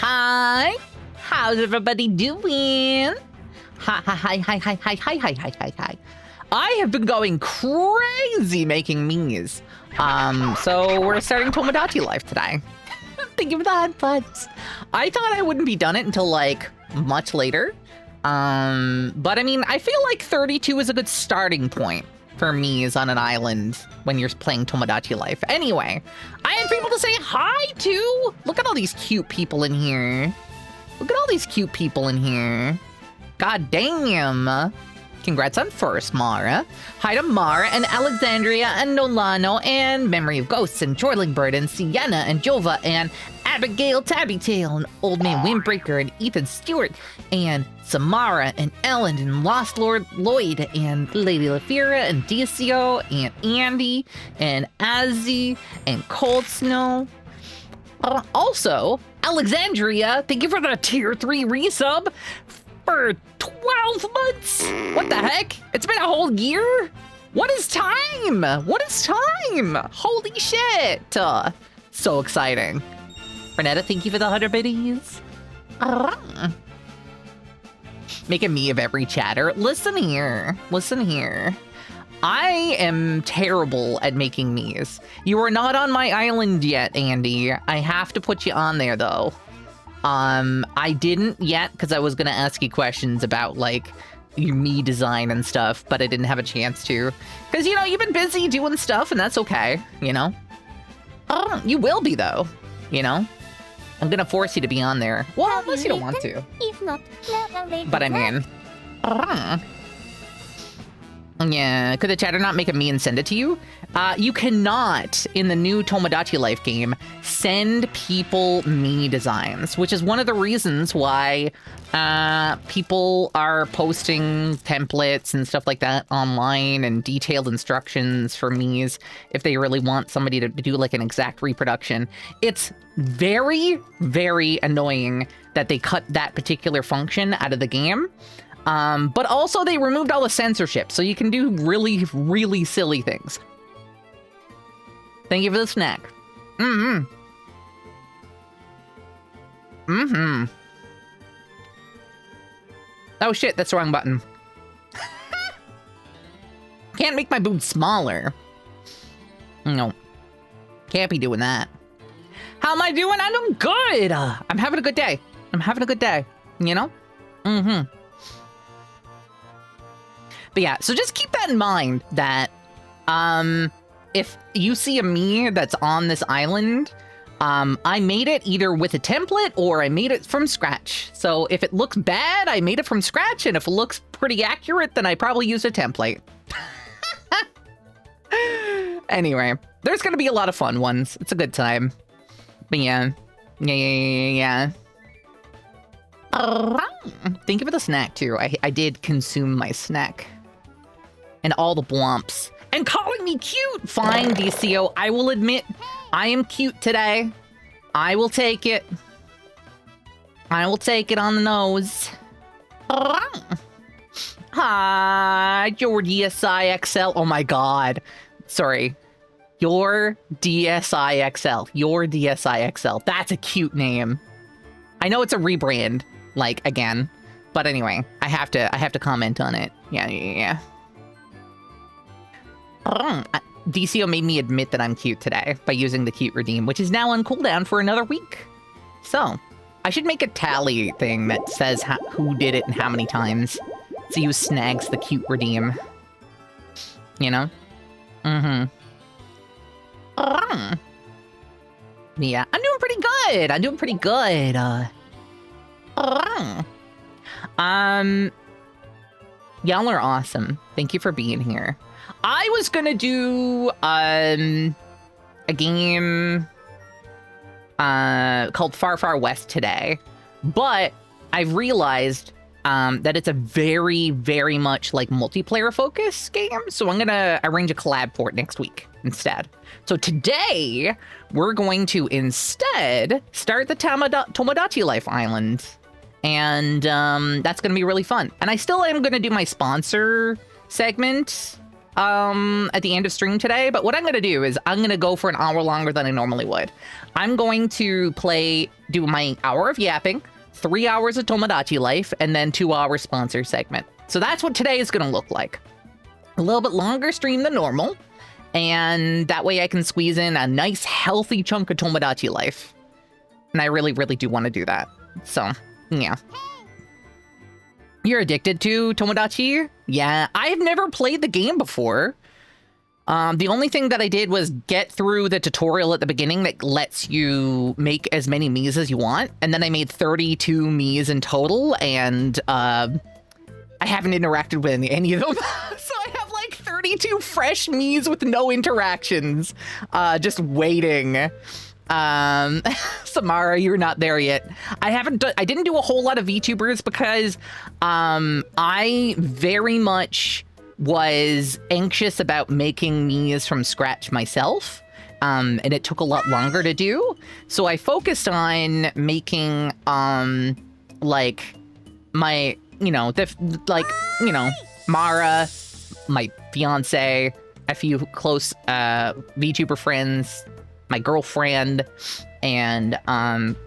Hi, how's everybody doing? Hi. I have been going crazy making memes. So we're starting Tomodachi Life today. Thank you for that, but I thought I wouldn't be done it until like much later. But I mean, I feel like 32 is a good starting point for me's on an island when you're playing Tomodachi Life. Anyway, I have people to say hi to. Look at all these cute people in here. Look at all these cute people in here. God damn. Congrats on first, Mara. Hi to Mara and Alexandria and Nolano and Memory of Ghosts and Jorlingbird and Sienna and Jova and Abigail Tabbytail and Old Man Windbreaker and Ethan Stewart and Samara and Ellen and Lost Lord Lloyd and Lady Lafira and Dicio and Andy and Azzy and Cold Snow. Also, Alexandria, thank you for the tier 3 resub for 12 months. What the heck? It's been a whole year? What is time? What is time? Holy shit. So exciting. Renetta, thank you for the 100 biddies. Making me of every chatter. Listen here. Listen here. I am terrible at making me's. You are not on my island yet, Andy. I have to put you on there, though. I didn't yet because I was going to ask you questions about, like, your me design and stuff, but I didn't have a chance to. Because, you know, you've been busy doing stuff, and that's okay, you know? You will be, though, you know? I'm going to force you to be on there. Well, unless you don't want to. If not, But I mean... Yeah, could the chatter not make a me and send it to you? You cannot, in the new Tomodachi Life game, send people me designs, which is one of the reasons why people are posting templates and stuff like that online and detailed instructions for me's if they really want somebody to do like an exact reproduction. It's very, very annoying that they cut that particular function out of the game. But also they removed all the censorship, so you can do really, really silly things. Thank you for the snack. Oh shit, that's the wrong button. Can't make my boobs smaller. No. Can't be doing that. How am I doing? I'm doing good. I'm having a good day. I'm having a good day, you know? But yeah, so just keep that in mind that if you see a me that's on this island, I made it either with a template or I made it from scratch. So if it looks bad, I made it from scratch, and if it looks pretty accurate, then I probably used a template. Anyway, there's gonna be a lot of fun ones. It's a good time. But yeah. Thank you for the snack too. I did consume my snack. And all the blumps. And calling me cute! Fine, DCO. I will admit, I am cute today. I will take it. I will take it on the nose. Hi, your DSI-XL. Oh my god. Sorry. Your DSI-XL. Your DSI-XL. That's a cute name. I know it's a rebrand, like, again. But anyway, I have to comment on it. Yeah. DCO made me admit that I'm cute today by using the cute redeem, which is now on cooldown for another week. So, I should make a tally thing that says who did it and how many times. So you snags the cute redeem. You know? Yeah, I'm doing pretty good. I'm doing pretty good. Y'all are awesome. Thank you for being here. I was gonna do a game called Far Far West today, but I've realized that it's a very, very much like multiplayer focused game, so I'm gonna arrange a collab for it next week instead. So today, we're going to instead start the Tomodachi Life Island, and that's gonna be really fun. And I still am gonna do my sponsor segment at the end of stream today, but what I'm gonna do is I'm gonna go for an hour longer than I normally would. I'm going to do my hour of yapping, 3 hours of Tomodachi Life, and then 2-hour sponsor segment. So that's what today is gonna look like. A little bit longer stream than normal, and that way I can squeeze in a nice healthy chunk of Tomodachi Life. And I really, really do want to do that. So, yeah. You're addicted to Tomodachi? Yeah, I've never played the game before. The only thing that I did was get through the tutorial at the beginning that lets you make as many Miis as you want. And then I made 32 Miis in total, and I haven't interacted with any of them. So I have like 32 fresh Miis with no interactions, just waiting. Samara, you're not there yet. I didn't do a whole lot of VTubers because I very much was anxious about making Miis from scratch myself, and it took a lot longer to do. So I focused on making like my, Mara, my fiance, a few close VTuber friends, my girlfriend, and kind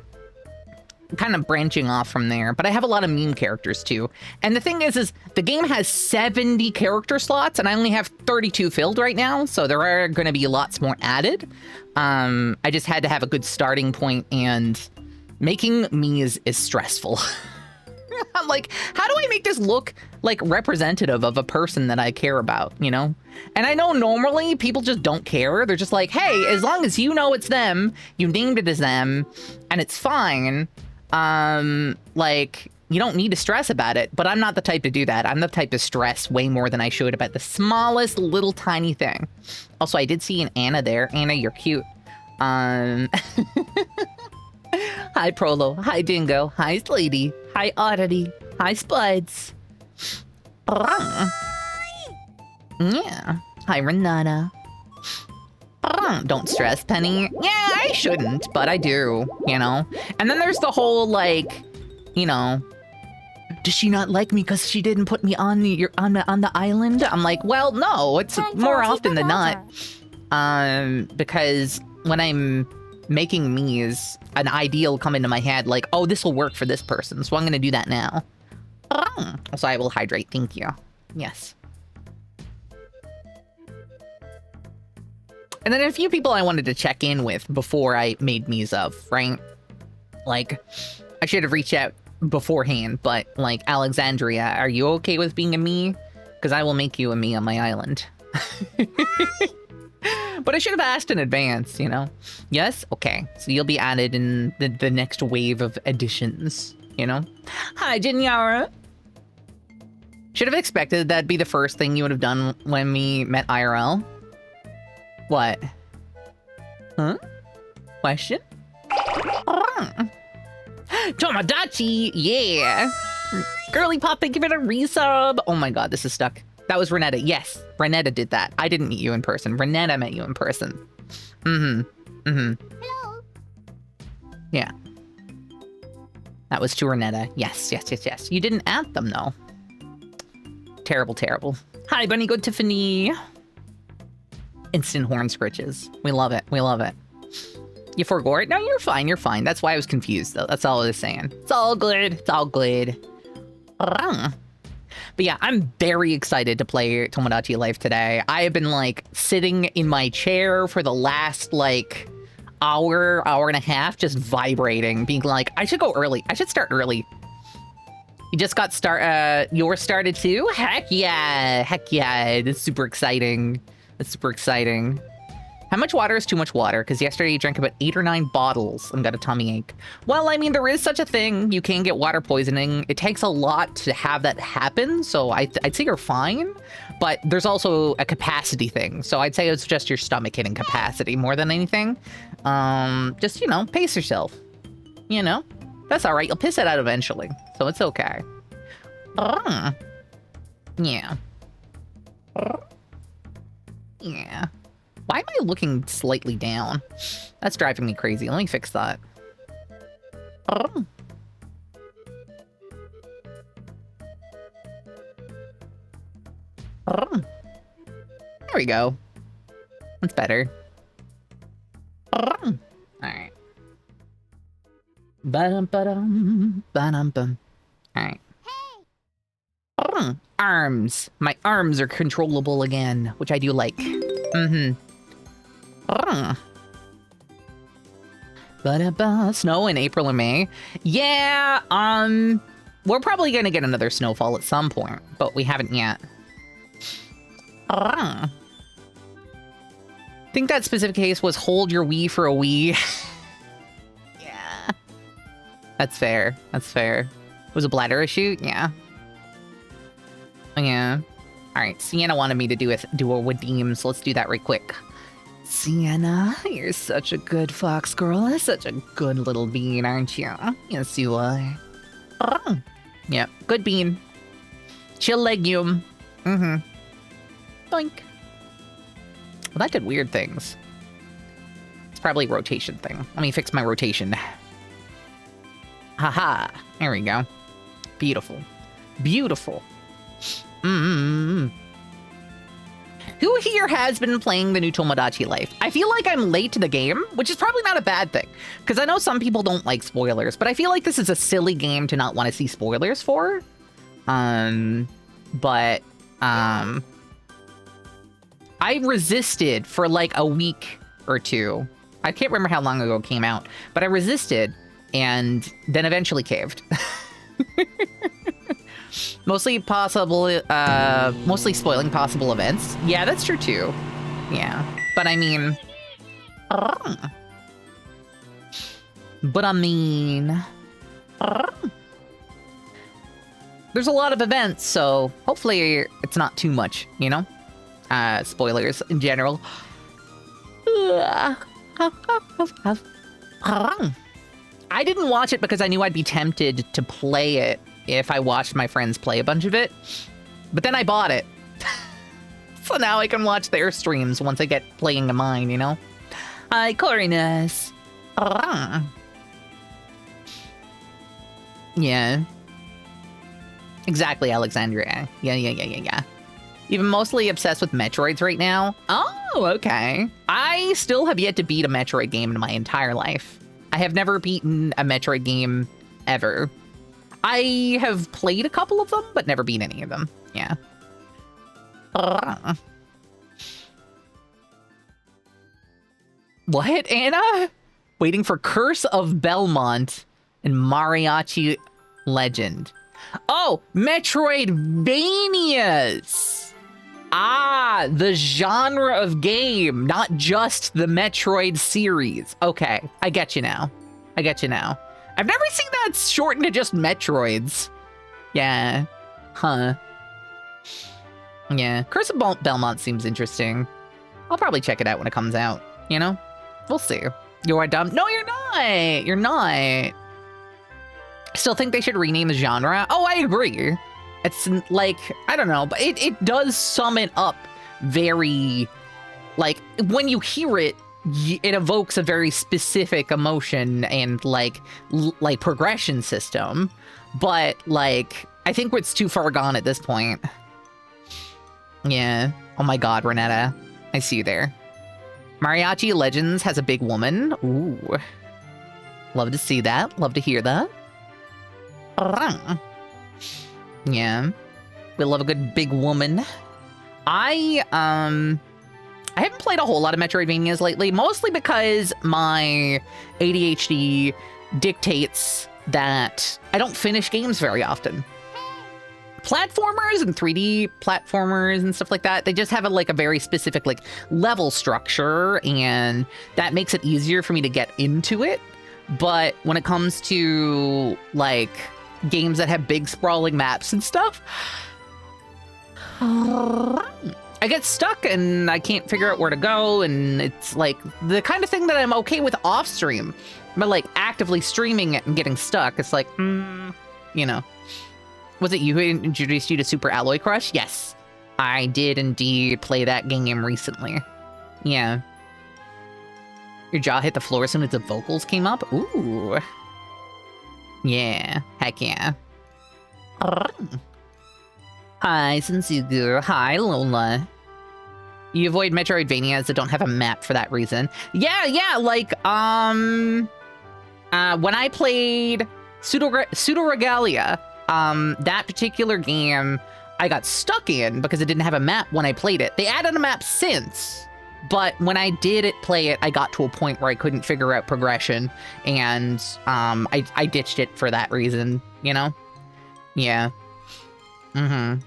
of branching off from there. But I have a lot of meme characters too. And the thing is the game has 70 character slots, and I only have 32 filled right now, so there are going to be lots more added. I just had to have a good starting point, and making Miis is stressful. I'm like, how do I make this look like representative of a person that I care about, you know? And I know normally people just don't care. They're just like, hey, as long as you know it's them, you named it as them, and it's fine, like, you don't need to stress about it. But I'm not the type to do that. I'm the type to stress way more than I should about the smallest little tiny thing. Also, I did see an Anna there. Anna, you're cute. Hi, Prolo. Hi, Dingo. Hi, Lady. Hi, Oddity. Hi, Spuds. Yeah. Hi, Renata. Don't stress, Penny. Yeah, I shouldn't, but I do, you know? And then there's the whole, like, you know, does she not like me because she didn't put me on the island? I'm like, well, no, it's more often than not. Because when I'm making Miis, an idea will come into my head like, oh, this will work for this person, so I'm gonna do that now. Also, I will hydrate, thank you. Yes. And then a few people I wanted to check in with before I made Miis of, right? Like, I should have reached out beforehand, but like, Alexandria, are you okay with being a Mii? Because I will make you a Mii on my island. But I should have asked in advance, you know? Yes? Okay. So you'll be added in the next wave of additions, you know? Hi, Jinyara. Should have expected that'd be the first thing you would have done when we met IRL. What? Huh? Question? Tomodachi, yeah! Girly Pop, thank you for the resub! Oh my god, this is stuck. That was Renetta. Yes, Renetta did that. I didn't meet you in person. Renetta met you in person. Hello. Yeah. That was to Renetta. Yes. You didn't add them, though. Terrible, terrible. Hi, Bunny Good Tiffany. Instant horn scritches. We love it. You forgot it? No, you're fine. That's why I was confused, though. That's all I was saying. It's all good. But yeah, I'm very excited to play Tomodachi Life today. I have been, like, sitting in my chair for the last, like, hour and a half, just vibrating, being like, I should go early. I should start early. You just got yours started too? Heck yeah. It's super exciting. How much water is too much water? Because yesterday you drank about 8 or 9 bottles and got a tummy ache. Well, I mean, there is such a thing. You can get water poisoning. It takes a lot to have that happen, so I'd say you're fine. But there's also a capacity thing. So I'd say it's just your stomach hitting capacity more than anything. Just, you know, pace yourself. You know? That's all right. You'll piss it out eventually. So it's okay. Yeah. Yeah. Why am I looking slightly down? That's driving me crazy. Let me fix that. There we go. That's better. All right. Ba-dum-ba-dum, ba-dum-bum. All right. Arms. My arms are controllable again, which I do like. Ba-da-ba. Snow in April and May. Yeah, we're probably gonna get another snowfall at some point, but we haven't yet. I think that specific case was hold your Wii for a Wii. Yeah. That's fair. That's fair. Was a bladder issue? Yeah. Yeah. Alright, Sienna wanted me to do a redeem, so let's do that right quick. Sienna, you're such a good fox girl. You're such a good little bean, aren't you? Yes, you are. Yeah, good bean. Chill legume. Boink. Well, that did weird things. It's probably a rotation thing. Let me fix my rotation. Haha. There we go. Beautiful. Beautiful. Who here has been playing the new Tomodachi Life? I feel like I'm late to the game, which is probably not a bad thing, because I know some people don't like spoilers, but I feel like this is a silly game to not want to see spoilers for. I resisted for like a week or two. I can't remember how long ago it came out, but I resisted and then eventually caved. Mostly spoiling possible events. Yeah, that's true too. Yeah, but I mean, there's a lot of events, so hopefully it's not too much, you know? Spoilers in general. I didn't watch it because I knew I'd be tempted to play it if I watched my friends play a bunch of it. But then I bought it. So now I can watch their streams once I get playing to mine, you know? Hi, Corinus. Yeah. Exactly, Alexandria. Yeah. Even mostly obsessed with Metroids right now. Oh, okay. I still have yet to beat a Metroid game in my entire life. I have never beaten a Metroid game ever. I have played a couple of them, but never beat any of them. Yeah. What, Anna? Waiting for Curse of Belmont and Mariachi Legend. Oh, Metroidvanias! Ah, the genre of game, not just the Metroid series. Okay, I get you now. I've never seen that shortened to just Metroids. Yeah. Huh. Yeah. Curse of Belmont seems interesting. I'll probably check it out when it comes out, you know? We'll see. You're dumb. No, you're not. You're not. Still think they should rename the genre? Oh, I agree. It's like, I don't know, but it does sum it up very, like, when you hear it, it evokes a very specific emotion and like progression system, but like I think it's too far gone at this point. Yeah. Oh my god, Renetta, I see you there. Mariachi Legends has a big woman. Ooh, love to see that. Love to hear that. Yeah, we love a good big woman. I haven't played a whole lot of Metroidvanias lately, mostly because my ADHD dictates that I don't finish games very often. Platformers and 3D platformers and stuff like that, they just have a very specific level structure, and that makes it easier for me to get into it. But when it comes to games that have big sprawling maps and stuff, I get stuck and I can't figure out where to go, and it's the kind of thing that I'm okay with off stream, but actively streaming it and getting stuck, it's you know. Was it you who introduced you to Super Alloy Crush? Yes, I did indeed play that game recently. Yeah. Your jaw hit the floor as soon as the vocals came up? Ooh. Yeah, heck yeah. Hi, Sensugu. Hi, Lola. You avoid Metroidvanias that don't have a map for that reason. Yeah, like, when I played Pseudo-Regalia, that particular game, I got stuck in because it didn't have a map when I played it. They added a map since, but when I did play it, I got to a point where I couldn't figure out progression, and I ditched it for that reason, you know? Yeah. Mm-hmm.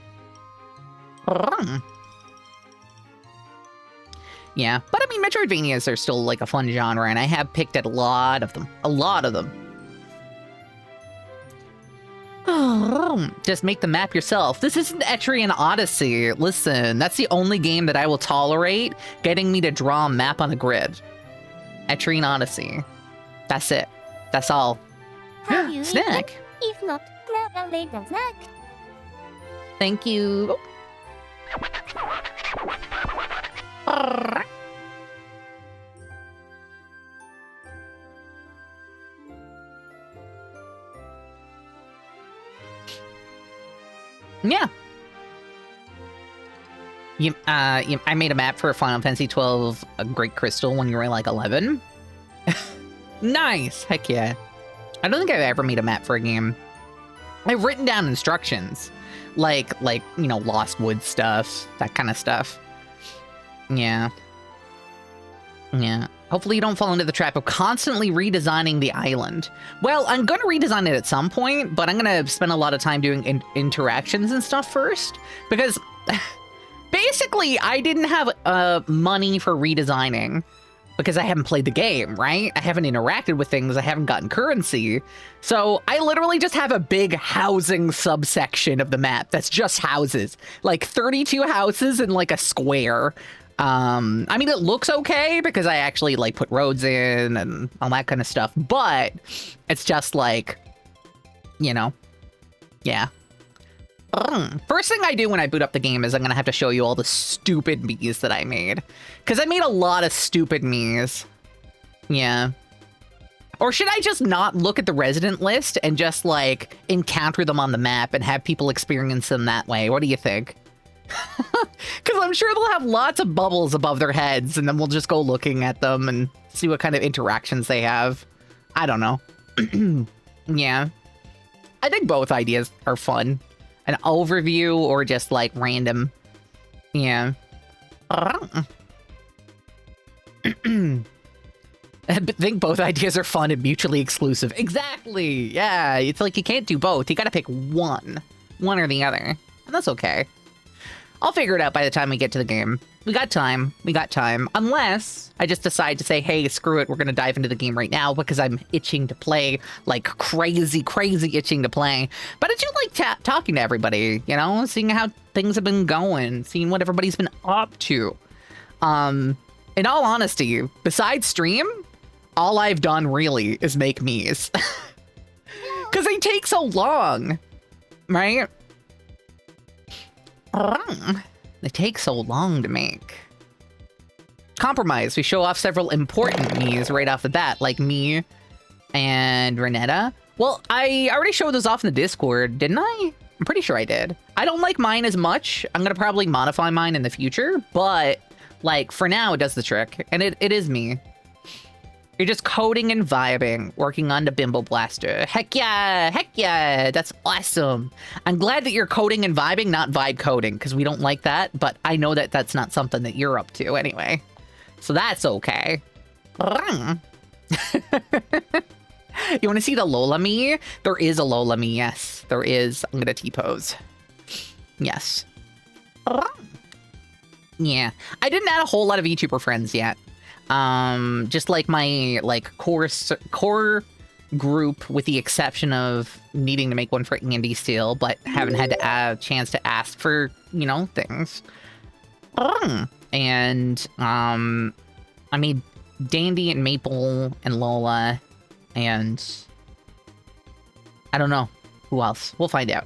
Yeah, but I mean, Metroidvanias are still like a fun genre, and I have picked at a lot of them. A lot of them. Just make the map yourself. This isn't Etrian Odyssey. Listen, that's the only game that I will tolerate getting me to draw a map on a grid. Etrian Odyssey. That's it. That's all. Yeah, snack. If not, grab a later snack. Thank you. Yeah. I made a map for Final Fantasy 12 Great Crystal when you were like 11. Nice. Heck yeah. I don't think I've ever made a map for a game. I've written down instructions. Like, you know, Lost Woods stuff, that kind of stuff. Yeah. Yeah. Hopefully you don't fall into the trap of constantly redesigning the island. Well, I'm going to redesign it at some point, but I'm going to spend a lot of time doing interactions and stuff first. Because basically, I didn't have money for redesigning because I haven't played the game, right? I haven't interacted with things. I haven't gotten currency. So I literally just have a big housing subsection of the map that's just houses. Like 32 houses in like a square. I mean, it looks okay because I actually like put roads in and all that kind of stuff, but it's just like, you know, yeah. First thing I do when I boot up the game is I'm gonna have to show you all the stupid Miis that I made, because I made a lot of stupid Miis. Yeah. Or should I just not look at the resident list and just like encounter them on the map and have people experience them that way? What do you think? Because I'm sure they'll have lots of bubbles above their heads, and then we'll just go looking at them and see what kind of interactions they have. I don't know. Yeah. I think both ideas are fun. An overview or just like random. Yeah. I think both ideas are fun and mutually exclusive. Exactly. Yeah. It's like you can't do both. You gotta pick one. One or the other. And that's okay. I'll figure it out by the time we get to the game. We got time. We got time. Unless I just decide to say, hey, screw it. We're going to dive into the game right now because I'm itching to play. Like crazy itching to play. But I do like talking to everybody, you know? Seeing how things have been going. Seeing what everybody's been up to. In all honesty, besides stream, all I've done really is make Miis. Because they take so long. Right? They take so long to make. Compromise. We show off several important Miis right off the bat, like me and Renetta. Well, I already showed those off in the Discord, didn't I? I'm pretty sure I did. I don't like mine as much. I'm gonna probably modify mine in the future, but like for now, it does the trick, and it is me. You're just coding and vibing, working on the Bimbo Blaster. Heck yeah, that's awesome. I'm glad that you're coding and vibing, not vibe coding, because we don't like that, but I know that that's not something that you're up to anyway. So that's okay. You want to see the Lola Mii? There is a Lola Mii, yes. There is. I'm going to T-pose. Yes. Yeah. I didn't add a whole lot of VTuber friends yet. Just like my core group, with the exception of needing to make one for Andy still, but haven't had to a chance to ask for, you know, things. And I made Dandy and Maple and Lola, and I don't know who else. We'll find out.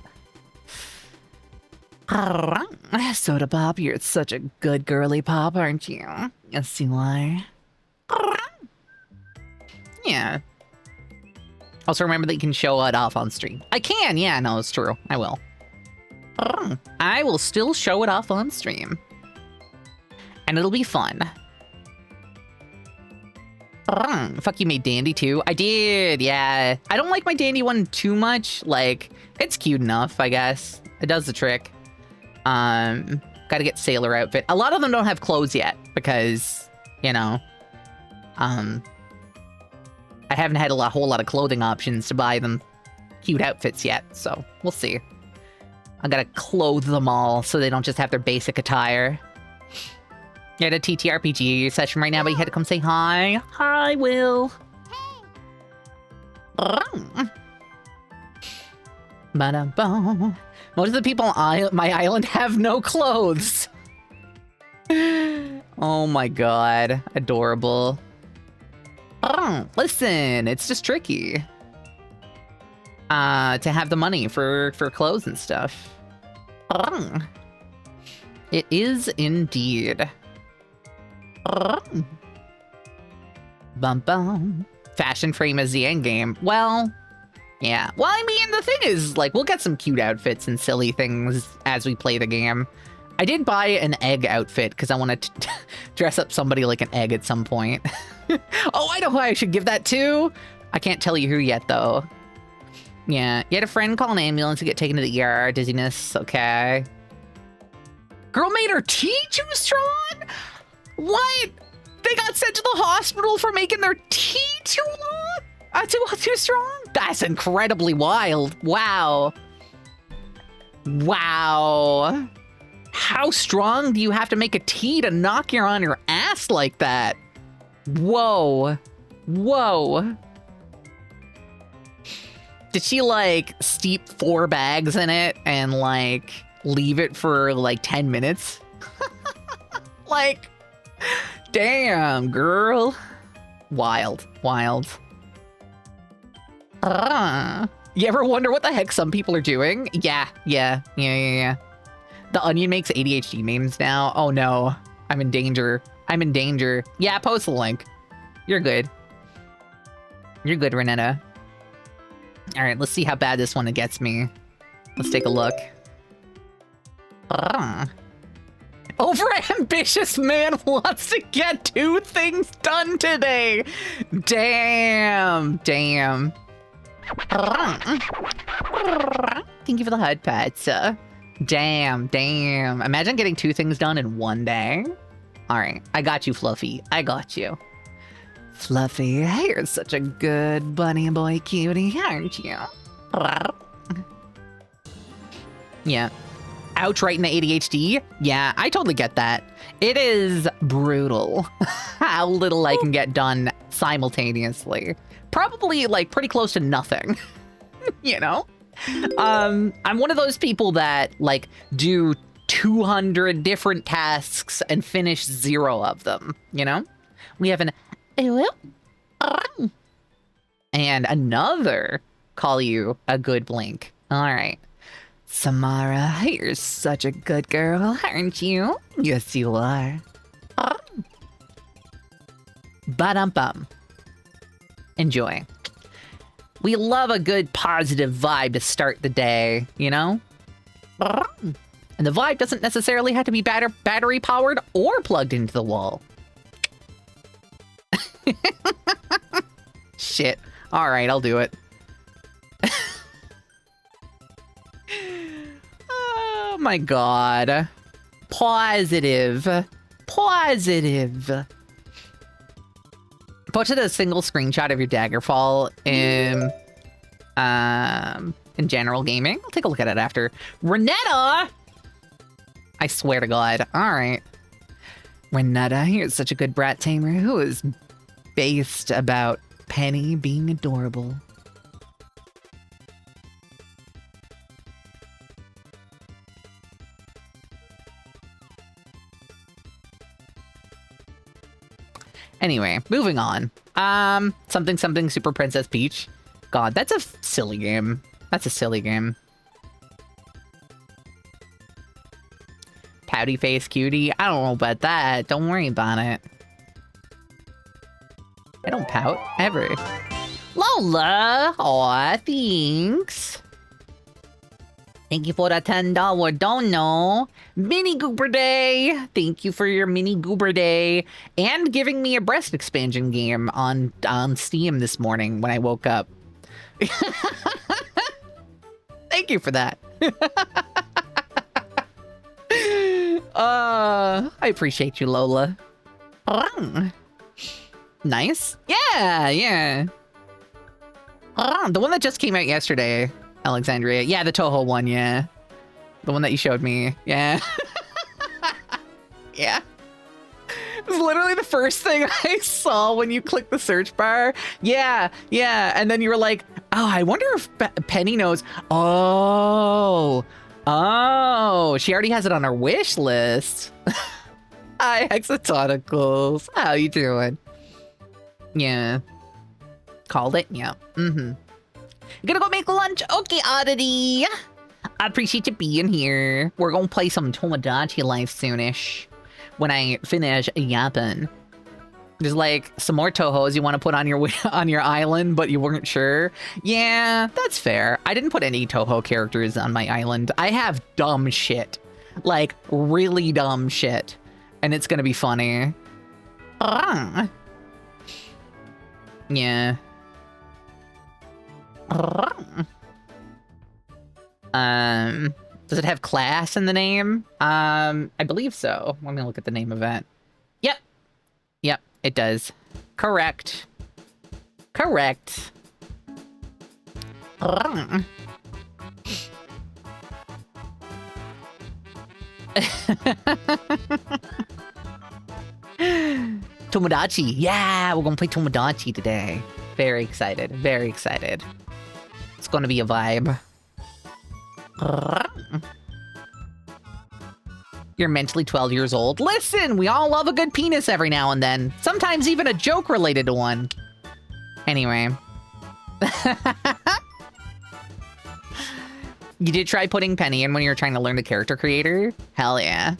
Soda Pop, you're such a good girly pop, aren't you? Yes, you are. Yeah. Also remember that you can show it off on stream. I can, yeah, no, it's true. I will. I will still show it off on stream. And it'll be fun. Fuck, you made Dandy too? I did, yeah. I don't like my Dandy one too much. Like, it's cute enough, I guess. It does the trick. Gotta get sailor outfit. A lot of them don't have clothes yet because, you know, I haven't had a whole lot of clothing options to buy them cute outfits yet, so we'll see. I gotta clothe them all so they don't just have their basic attire. You're at a TTRPG session right now, but you had to come say hi. Hi, Will. Ba-da-bum. Most of the people on my island have no clothes. Oh my god. Adorable. Listen, it's just tricky. To have the money for clothes and stuff. It is indeed. Bum bum. Fashion frame is the end game. Well, yeah. Well, I mean, the thing is, like, we'll get some cute outfits and silly things as we play the game. I did buy an egg outfit because I want to dress up somebody like an egg at some point. Oh, I know who I should give that to. I can't tell you who yet, though. Yeah, you had a friend call an ambulance to get taken to the ER. Dizziness, okay. Girl made her tea too strong? What? They got sent to the hospital for making their tea too long? Too strong? That's incredibly wild. Wow. Wow. How strong do you have to make a tea to knock you on your ass like that? Whoa. Whoa. Did she, like, steep 4 bags in it and, like, leave it for, like, 10 minutes? Like, damn, girl. Wild. Wild. You ever wonder what the heck some people are doing? Yeah. The Onion makes ADHD memes now. Oh, no. I'm in danger. I'm in danger. Yeah, post the link. You're good. You're good, Renetta. All right, let's see how bad this one gets me. Let's take a look. Overambitious man wants to get 2 things done today. Damn. Thank you for the HUD pets. Damn. Imagine getting 2 things done in 1 day. All right, I got you, Fluffy. I got you. Fluffy, you're such a good bunny boy cutie, aren't you? Yeah. Ouch, right in the ADHD? Yeah, I totally get that. It is brutal how little I can get done simultaneously. Probably, like, pretty close to nothing. You know? I'm one of those people that, like, do 200 different tasks and finish 0 of them, you know? We have an and another call you a good blink. All right. Samara, you're such a good girl, aren't you? Yes, you are. Ba-dum-bum. Enjoy. We love a good positive vibe to start the day, you know? And the vibe doesn't necessarily have to be battery powered or plugged into the wall. Shit. All right, I'll do it. Oh my god. Positive. Posted a single screenshot of your Daggerfall in general gaming. I'll take a look at it after. Renetta! I swear to God. All right. Renetta, here's such a good brat tamer who is based about Penny being adorable. Anyway, moving on. Something Super Princess Peach. God, that's a silly game. That's a silly game. Pouty face cutie. I don't know about that. Don't worry about it. I don't pout, ever. Lola! Aw, thanks. Thank you for the $10 dono. Mini Goober Day. Thank you for your Mini Goober Day. And giving me a breast expansion game on Steam this morning when I woke up. Thank you for that. I appreciate you, Lola. Nice. Yeah. The one that just came out yesterday, Alexandria. Yeah, the Toho one, yeah. The one that you showed me, yeah. Yeah. It was literally the first thing I saw when you clicked the search bar. Yeah. And then you were like, oh, I wonder if Penny knows. Oh, she already has it on her wish list. Hi, Hexatonicals. How you doing? Yeah. Called it? Yeah. Mm-hmm. Gonna go make lunch. Okay, Oddity. I appreciate you being here. We're gonna play some Tomodachi Life soonish when I finish yapping. There's like some more Tohos you want to put on your island, but you weren't sure. Yeah, that's fair. I didn't put any Toho characters on my island. I have dumb shit. Like, really dumb shit. And it's gonna be funny. Yeah. Does it have class in the name? I believe so. Let me look at the name of it. Yep, it does. Correct. Tomodachi. Yeah, we're gonna play Tomodachi today. Very excited. It's gonna be a vibe. You're mentally 12 years old. Listen, we all love a good penis every now and then. Sometimes even a joke related to one. Anyway. You did try putting Penny in when you were trying to learn the character creator? Hell yeah.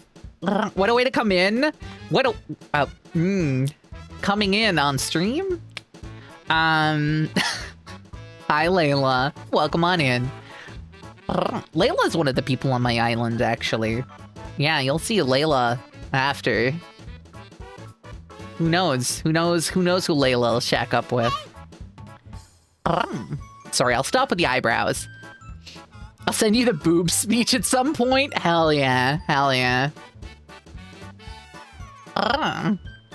What a way to come in. Coming in on stream? Hi, Layla. Welcome on in. Layla's one of the people on my island, actually. Yeah, you'll see Layla after. Who knows? Who knows who Layla will shack up with? Sorry, I'll stop with the eyebrows. I'll send you the boob speech at some point. Hell yeah.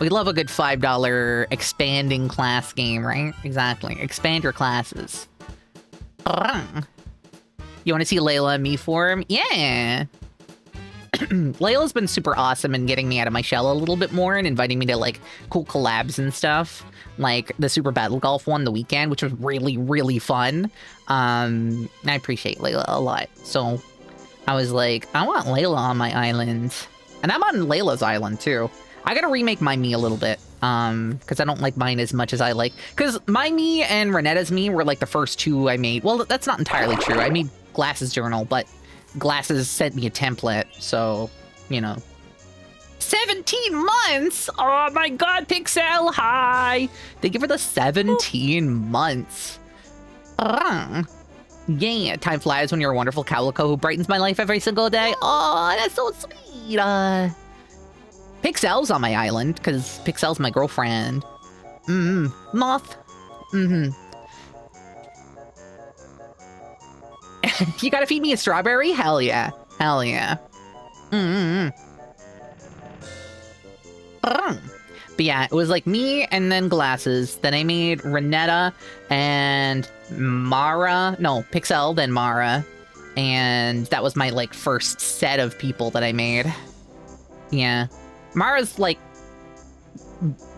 We love a good $5 expanding class game, right? Exactly. Expand your classes. You want to see Layla in me form? Yeah. Layla's been super awesome in getting me out of my shell a little bit more and inviting me to like cool collabs and stuff. Like the Super Battle Golf one the weekend, which was really, really fun. I appreciate Layla a lot. So I was like, I want Layla on my island. And I'm on Layla's island too. I gotta remake my me a little bit. Because I don't like mine as much as I like. Because my me and Renetta's me were like the first two I made. Well, that's not entirely true. I made Glasses Journal, but Glasses sent me a template, so, you know. 17 months! Oh my god, Pixel, hi! Thank you for the 17 months. Yeah, time flies when you're a wonderful calico who brightens my life every single day. Oh, that's so sweet. Pixel's on my island, because Pixel's my girlfriend. Moth. You gotta feed me a strawberry? Hell yeah. But yeah, it was like me and then Glasses. Then I made Renetta and Mara. No, Pixel, then Mara. And that was my like first set of people that I made. Yeah. Mara's like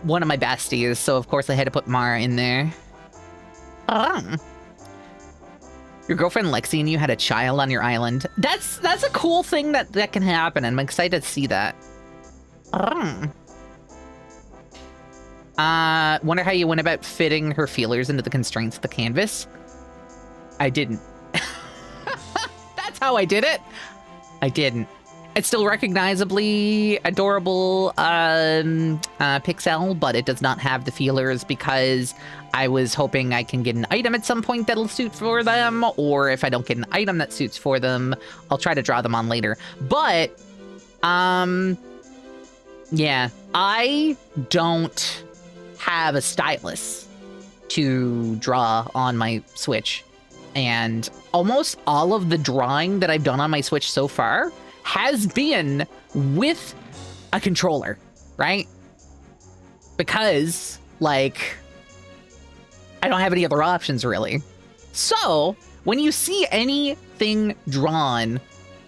one of my besties, so of course I had to put Mara in there. Your girlfriend Lexi and you had a child on your island. That's a cool thing that can happen. I'm excited to see that. Wonder how you went about fitting her feelers into the constraints of the canvas. I didn't. That's how I did it. I didn't. It's still recognizably adorable Pixel, but it does not have the feelers because I was hoping I can get an item at some point that'll suit for them, or if I don't get an item that suits for them, I'll try to draw them on later. But, yeah, I don't have a stylus to draw on my Switch. And almost all of the drawing that I've done on my Switch so far has been with a controller, right? Because, like, I don't have any other options, really. So, when you see anything drawn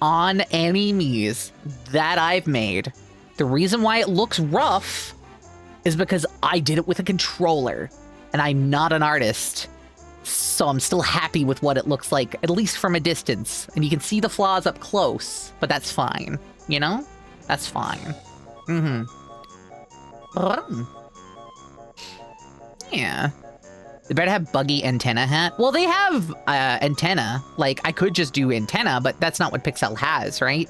on any Miis that I've made, the reason why it looks rough is because I did it with a controller, and I'm not an artist. So I'm still happy with what it looks like, at least from a distance. And you can see the flaws up close, but that's fine, you know? That's fine. Yeah. They better have buggy antenna hat. Well, they have antenna. Like, I could just do antenna, but that's not what Pixel has, right?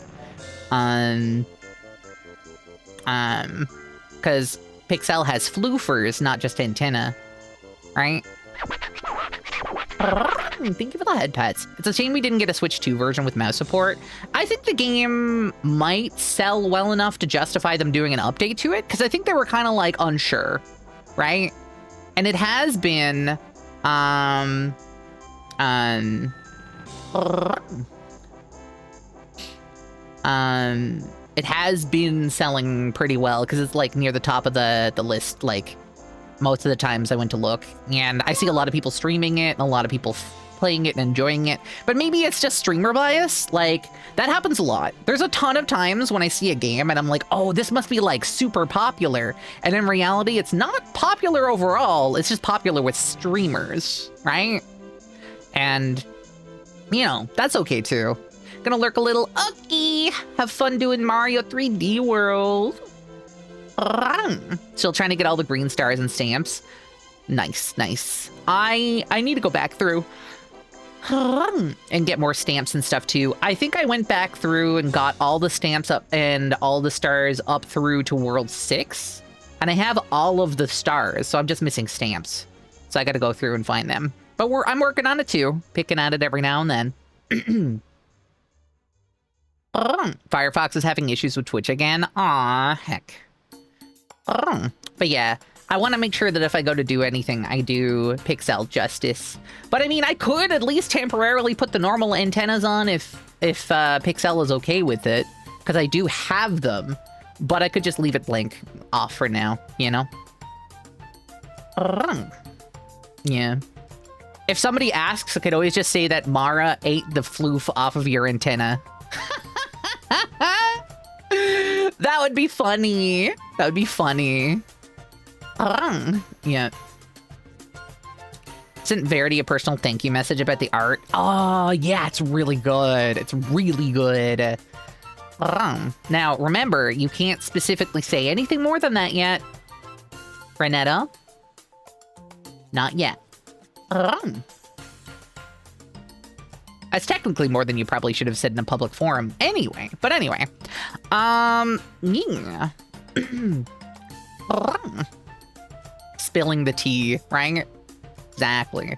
Because Pixel has floofers, not just antenna, right? Thank you for the head pets. It's a shame we didn't get a Switch 2 version with mouse support. I think the game might sell well enough to justify them doing an update to it, because I think they were kind of like unsure, right? And it has been, it has been selling pretty well because it's like near the top of the list, like most of the times I went to look, and I see a lot of people streaming it and a lot of people playing it and enjoying it, but maybe it's just streamer bias. Like, that happens a lot. There's a ton of times when I see a game and I'm like, oh, this must be like super popular, and in reality it's not popular overall, it's just popular with streamers, right? And, you know, that's okay too. Gonna lurk a little. Okay, have fun doing Mario 3D World. Still trying to get all the green stars and stamps. Nice, nice. I need to go back through and get more stamps and stuff too. I think I went back through and got all the stamps up and all the stars up through to World 6. And I have all of the stars, so I'm just missing stamps. So I gotta go through and find them. But I'm working on it too, picking at it every now and then. Firefox is having issues with Twitch again. Aw, heck. But yeah, I want to make sure that if I go to do anything, I do Pixel justice. But I mean, I could at least temporarily put the normal antennas on if Pixel is okay with it, because I do have them. But I could just leave it blank off for now, you know? Yeah. If somebody asks, I could always just say that Mara ate the floof off of your antenna. That would be funny. That would be funny. Yeah. Sent Verity a personal thank you message about the art. Oh, yeah, it's really good. It's really good. Now, remember, you can't specifically say anything more than that yet. Renetta? Not yet. That's technically more than you probably should have said in a public forum anyway. But anyway. Yeah. Spilling the tea, right? Exactly.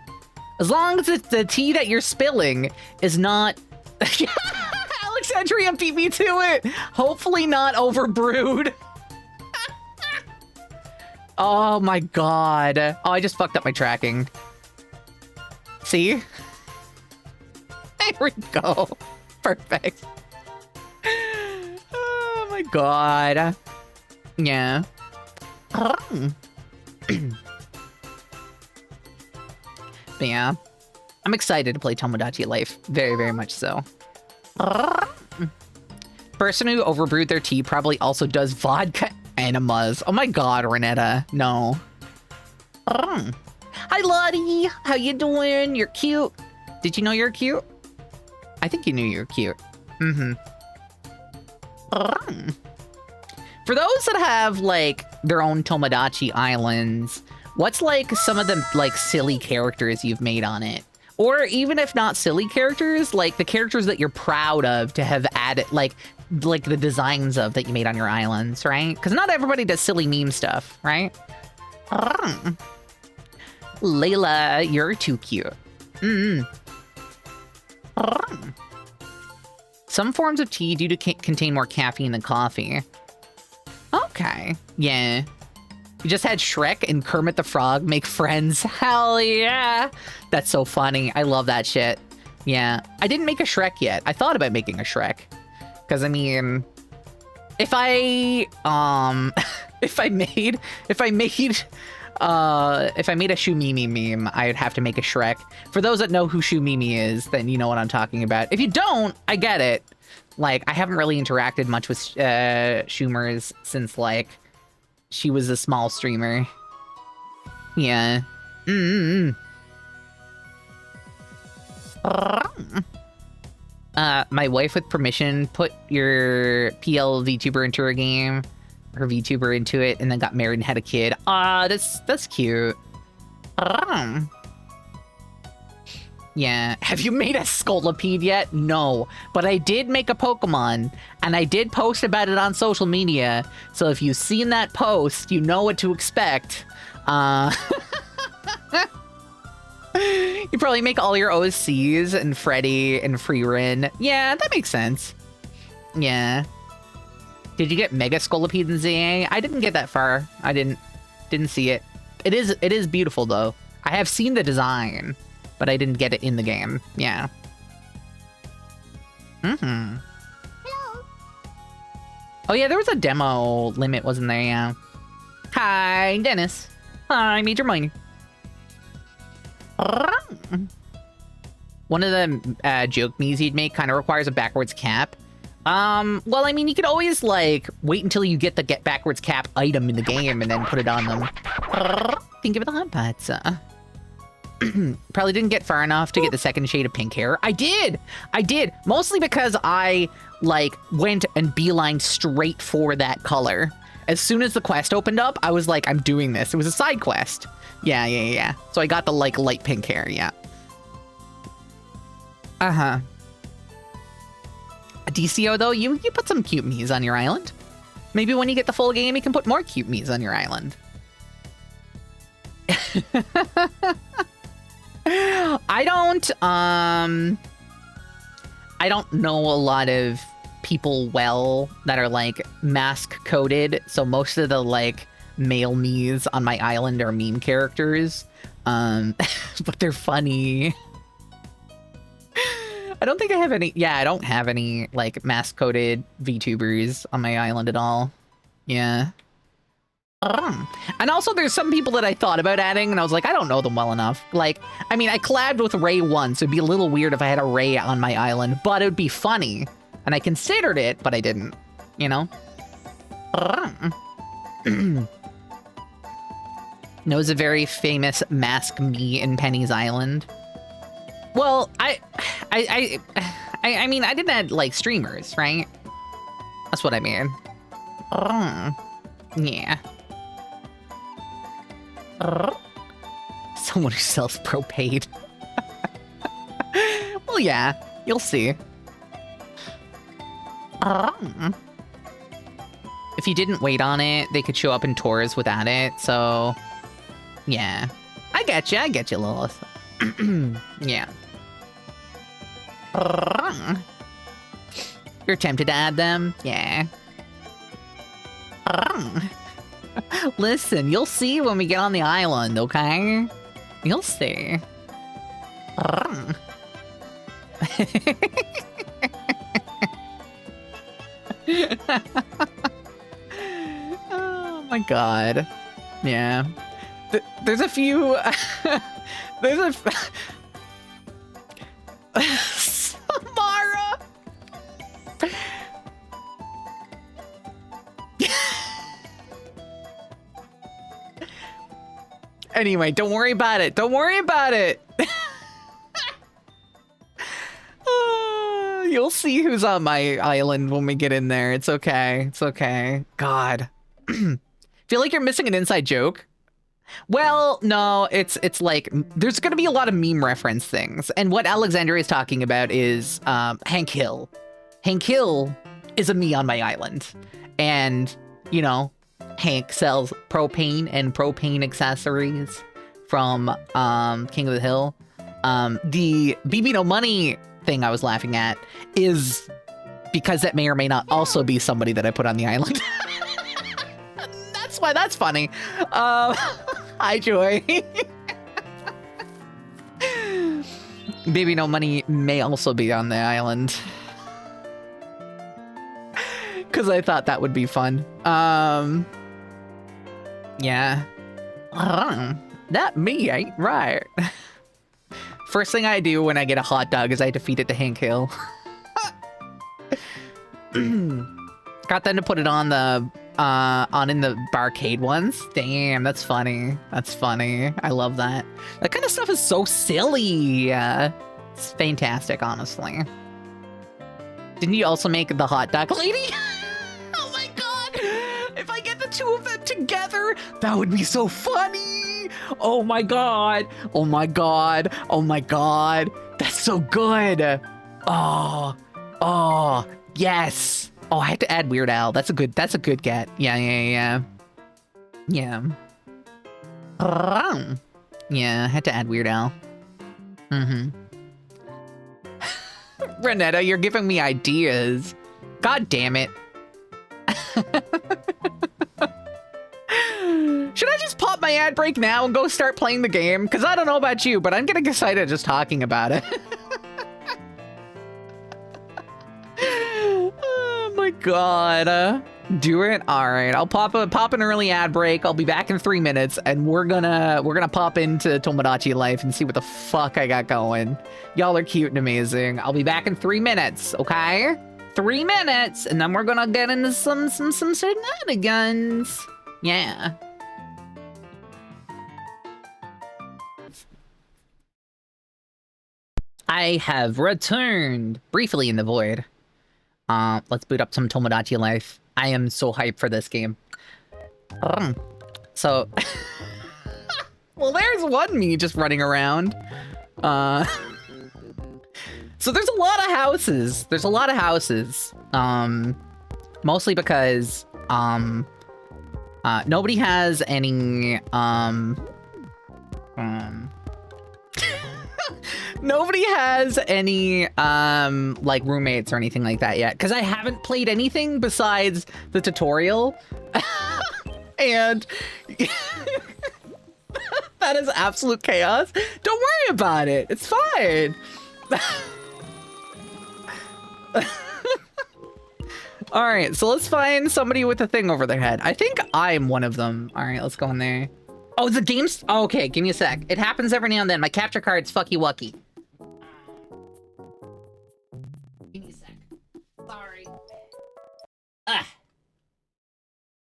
As long as it's the tea that you're spilling is not... Alexandria beat me to it! Hopefully not overbrewed. Oh my god. Oh, I just fucked up my tracking. See? There we go. Perfect. Oh my god. Yeah. But yeah. I'm excited to play Tomodachi Life. Very, very much so. Person who overbrewed their tea probably also does vodka enemas. Oh my god, Renetta. No. Hi, Lottie. How you doing? You're cute. Did you know you're cute? I think you knew you were cute. For those that have, like, their own Tomodachi islands, what's, like, some of the, like, silly characters you've made on it? Or even if not silly characters, like, the characters that you're proud of to have added, like the designs of that you made on your islands, right? Because not everybody does silly meme stuff, right? Layla, you're too cute. Some forms of tea do contain more caffeine than coffee. Okay, yeah. You just had Shrek and Kermit the Frog make friends. Hell yeah. That's so funny. I love that shit. Yeah. I didn't make a Shrek yet. I thought about making a Shrek. Because, I mean, if I made a Shumimi meme, I'd have to make a Shrek. For those that know who Shumimi is, then you know what I'm talking about. If you don't, I get it. Like, I haven't really interacted much with Schumers since, like, she was a small streamer. Yeah. My wife, with permission, put your PL VTuber into her game, her VTuber into it, and then got married and had a kid. That's cute. Yeah. Have you made a Scolipede yet? No. But I did make a Pokemon, and I did post about it on social media. So if you've seen that post, you know what to expect. You probably make all your OCs and Freddy and Freerin. Yeah, that makes sense. Yeah. Did you get Mega Scolipede in ZA? I didn't get that far. I didn't see it. It is beautiful though. I have seen the design, but I didn't get it in the game. Yeah. Hello. Oh yeah, there was a demo limit, wasn't there? Yeah. Hi, Dennis. Hi, Major Minor. One of the joke me's he'd make kind of requires a backwards cap. Well, I mean, you could always, like, wait until you get the backwards cap item in the game and then put it on them. Think of it on pets. Probably didn't get far enough to get the second shade of pink hair. I did! Mostly because I, like, went and beelined straight for that color. As soon as the quest opened up, I was like, I'm doing this. It was a side quest. Yeah. So I got the, like, light pink hair, yeah. Uh-huh. DCO, though, you put some cute me's on your island. Maybe when you get the full game, you can put more cute me's on your island. I don't know a lot of people well that are, like, mask-coded, so most of the, like, male me's on my island are meme characters. But they're funny. I don't think I have any... Yeah, I don't have any, like, mask-coded VTubers on my island at all. Yeah. And also, there's some people that I thought about adding, and I was like, I don't know them well enough. Like, I mean, I collabed with Ray once. It'd be a little weird if I had a Ray on my island, but it would be funny. And I considered it, but I didn't. You know? Knows a very famous mask me in Penny's Island. Well, I mean, I didn't add, like, streamers, right? That's what I mean. Yeah. Someone who sells propane. Well, yeah, you'll see. If you didn't wait on it, they could show up in tours without it, so... Yeah. I get you, Lilith. Yeah. You're tempted to add them? Yeah. Listen, you'll see when we get on the island, okay? You'll see. Oh my god. Yeah. There's a few... there's a... Samara! Anyway, don't worry about it. Don't worry about it. You'll see who's on my island when we get in there. It's okay. It's okay. God. Feel like you're missing an inside joke? Well, no, it's like, there's going to be a lot of meme reference things. And what Alexandria is talking about is Hank Hill. Hank Hill is a me on my island. And, you know, Hank sells propane and propane accessories from King of the Hill. The BB No Money thing I was laughing at is because that may or may not also be somebody that I put on the island. That's why that's funny. Hi, Joy. Baby No Money may also be on the island. Because I thought that would be fun. Yeah. That me ain't right. First thing I do when I get a hot dog is I defeat it to Hank Hill. Got them to put it on the in the barcade ones. Damn, that's funny. That's funny. I love that. That kind of stuff is so silly. It's fantastic, honestly. Didn't you also make the hot dog lady? Oh my god! If I get the two of them together, that would be so funny. Oh my god. Oh my god. Oh my god. That's so good. Oh. Oh. Yes. Oh, I had to add Weird Al. That's a good get. Yeah. Yeah, I had to add Weird Al. Renetta, you're giving me ideas. God damn it. Should I just pop my ad break now and go start playing the game? Because I don't know about you, but I'm getting excited just talking about it. Oh my god. Do it? Alright, I'll pop an early ad break. I'll be back in 3 minutes, and we're gonna pop into Tomodachi Life and see what the fuck I got going. Y'all are cute and amazing. I'll be back in 3 minutes, okay? 3 minutes, and then we're gonna get into some shenanigans. Yeah. I have returned briefly in the void. Let's boot up some Tomodachi Life. I am so hyped for this game. So, well, there's one me just running around. So there's a lot of houses. There's a lot of houses. Mostly because nobody has any nobody has any like roommates or anything like that yet, because I haven't played anything besides the tutorial. And that is absolute chaos. Don't worry about it. It's fine. All right, so let's find somebody with a thing over their head. I think I'm one of them. All right, let's go in there. Oh, the game's... Oh, okay, give me a sec. It happens every now and then. My capture card's fucky wucky. Give me a sec. Sorry.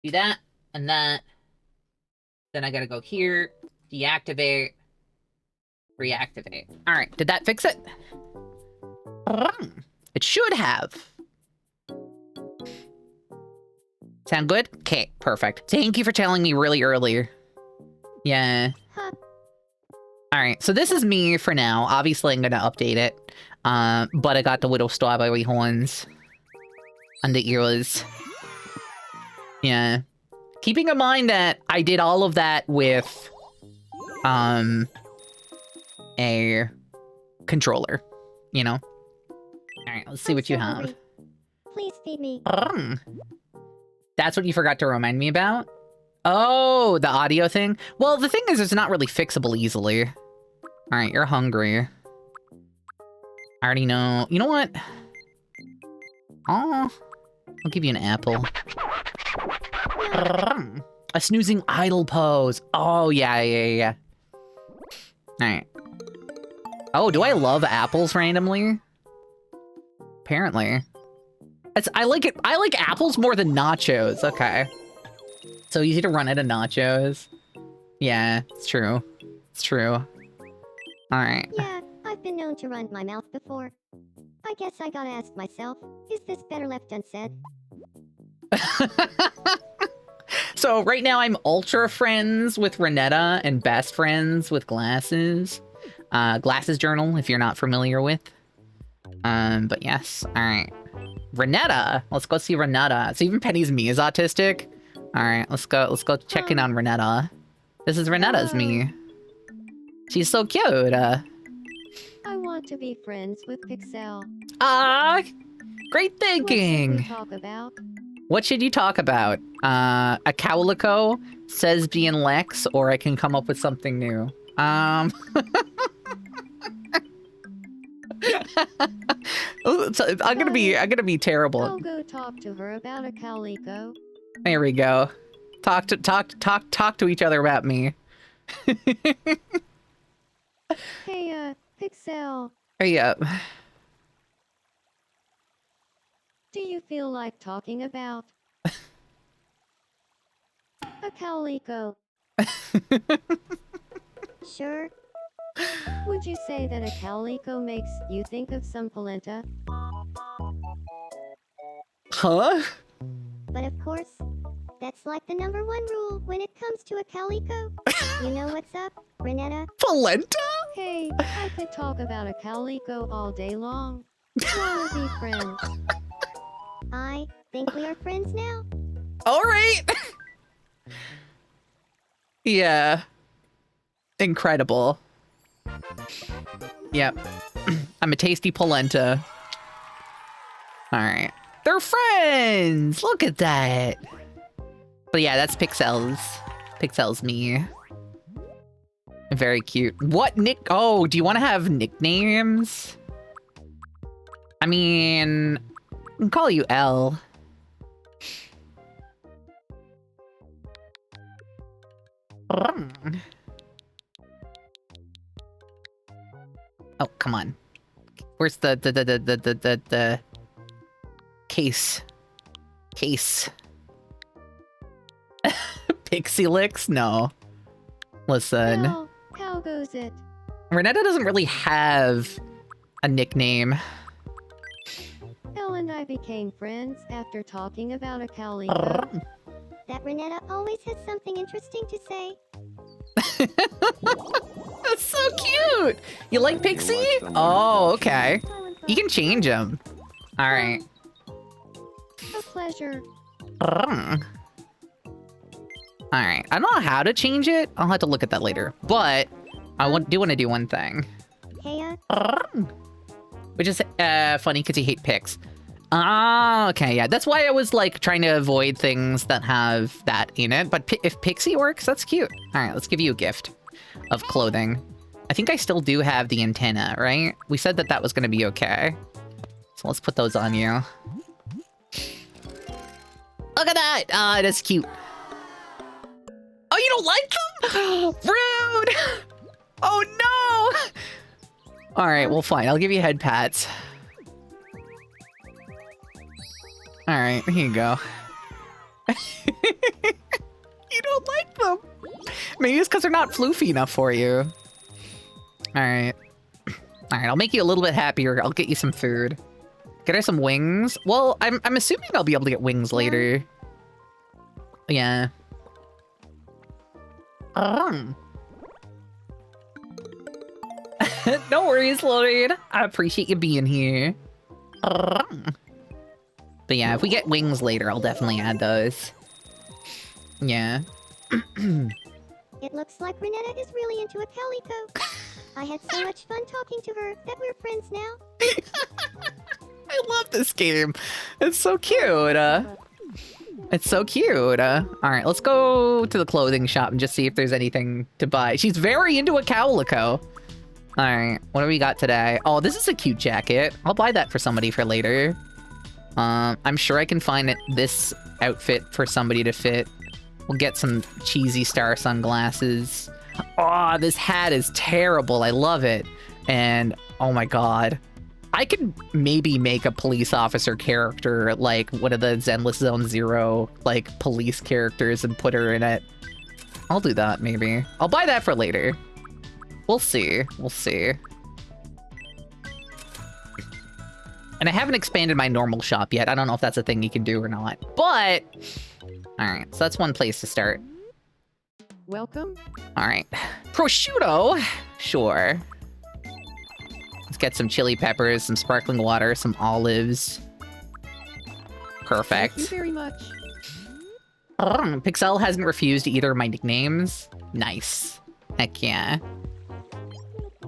Do that and that. Then I gotta go here, deactivate, reactivate. All right, did that fix it? It should have. Sound good? Okay, perfect. Thank you for telling me really early. Yeah. Huh. All right, so this is me for now. Obviously, I'm gonna update it. But I got the Widow Strawberry horns on the ears. Yeah. Keeping in mind that I did all of that with a controller, you know? Alright, let's see what you have. Please feed me. That's what you forgot to remind me about? Oh, the audio thing? Well, the thing is, it's not really fixable easily. Alright, you're hungry. I already know. You know what? Oh, I'll give you an apple. A snoozing idle pose. Oh, yeah. Alright. Oh, do I love apples randomly? Apparently. I like it. I like apples more than nachos. Okay. So easy to run out of nachos. Yeah, it's true. It's true. Alright. Yeah, I've been known to run my mouth before. I guess I gotta ask myself, is this better left unsaid? So right now I'm ultra friends with Renetta and best friends with Glasses. Glasses Journal, if you're not familiar with. But yes, alright. Renetta! Let's go see Renetta. So even Penny's me is autistic. Alright, let's go check in on Renetta. This is Renetta's me. She's so cute. I want to be friends with Pixel. Great What should we thinking. talk about? What should you talk about? A Cowlico, Sesbi and Lex, or I can come up with something new. I'm gonna be terrible. I'll go talk to her about a Calico. There we go. Talk to each other about me. Hey, Pixel, Hurry up. do you feel like talking about a Calico? Sure. Would you say that a Calico makes you think of some polenta? Huh? But of course, that's like the #1 rule when it comes to a Calico. You know what's up, Renetta? Polenta? Hey, I could talk about a Calico all day long. Wanna be friends? I think we are friends now. All right. Yeah. Incredible. Yep. I'm a tasty polenta. All right. They're friends. Look at that. But yeah, that's Pixel's. Pixel's me. Very cute. What nick? Oh, do you want to have nicknames? I mean, I can call you L. Oh, come on. Where's the case? Case. Pixie Licks? No. Listen. Well, how goes it? Renetta doesn't really have a nickname. Elle and I became friends after talking about a Calico. That Renetta always has something interesting to say. That's so cute! You like Pixie? Oh, okay. You can change him. Alright. A pleasure. Alright. I don't know how to change it. I'll have to look at that later. But I do want to do one thing. Heya. Which is funny because you hate Pix. Ah, okay, yeah. That's why I was like trying to avoid things that have that in it. But if Pixie works, that's cute. All right, let's give you a gift of clothing. I think I still do have the antenna, right? We said that that was going to be okay. So let's put those on you. Look at that! Ah, that's cute. Oh, you don't like them? Rude! Oh, no! All right, well, fine. I'll give you head pats. All right, here you go. You don't like them. Maybe it's because they're not floofy enough for you. All right. All right, I'll make you a little bit happier. I'll get you some food. Get her some wings. Well, I'm assuming I'll be able to get wings later. Yeah. No worries, Lord. I appreciate you being here. But yeah, if we get wings later, I'll definitely add those. Yeah. It looks like Renetta is really into a Calico. I had so much fun talking to her that we're friends now. I love this game. It's so cute. It's so cute. All right, let's go to the clothing shop and just see if there's anything to buy. She's very into a Cowlico. All right, what do we got today? Oh, this is a cute jacket. I'll buy that for somebody for later. I'm sure I can find this outfit for somebody to fit. We'll get some cheesy star sunglasses. Oh, this hat is terrible. I love it. And oh my god. I could maybe make a police officer character, like one of the Zenless Zone Zero, like, police characters and put her in it. I'll do that, maybe. I'll buy that for later. We'll see. We'll see. And I haven't expanded my normal shop yet. I don't know if that's a thing you can do or not. But, all right. So that's one place to start. Welcome. All right. Prosciutto? Sure. Let's get some chili peppers, some sparkling water, some olives. Perfect. Thank you very much. Pixel hasn't refused either of my nicknames. Nice. Heck yeah.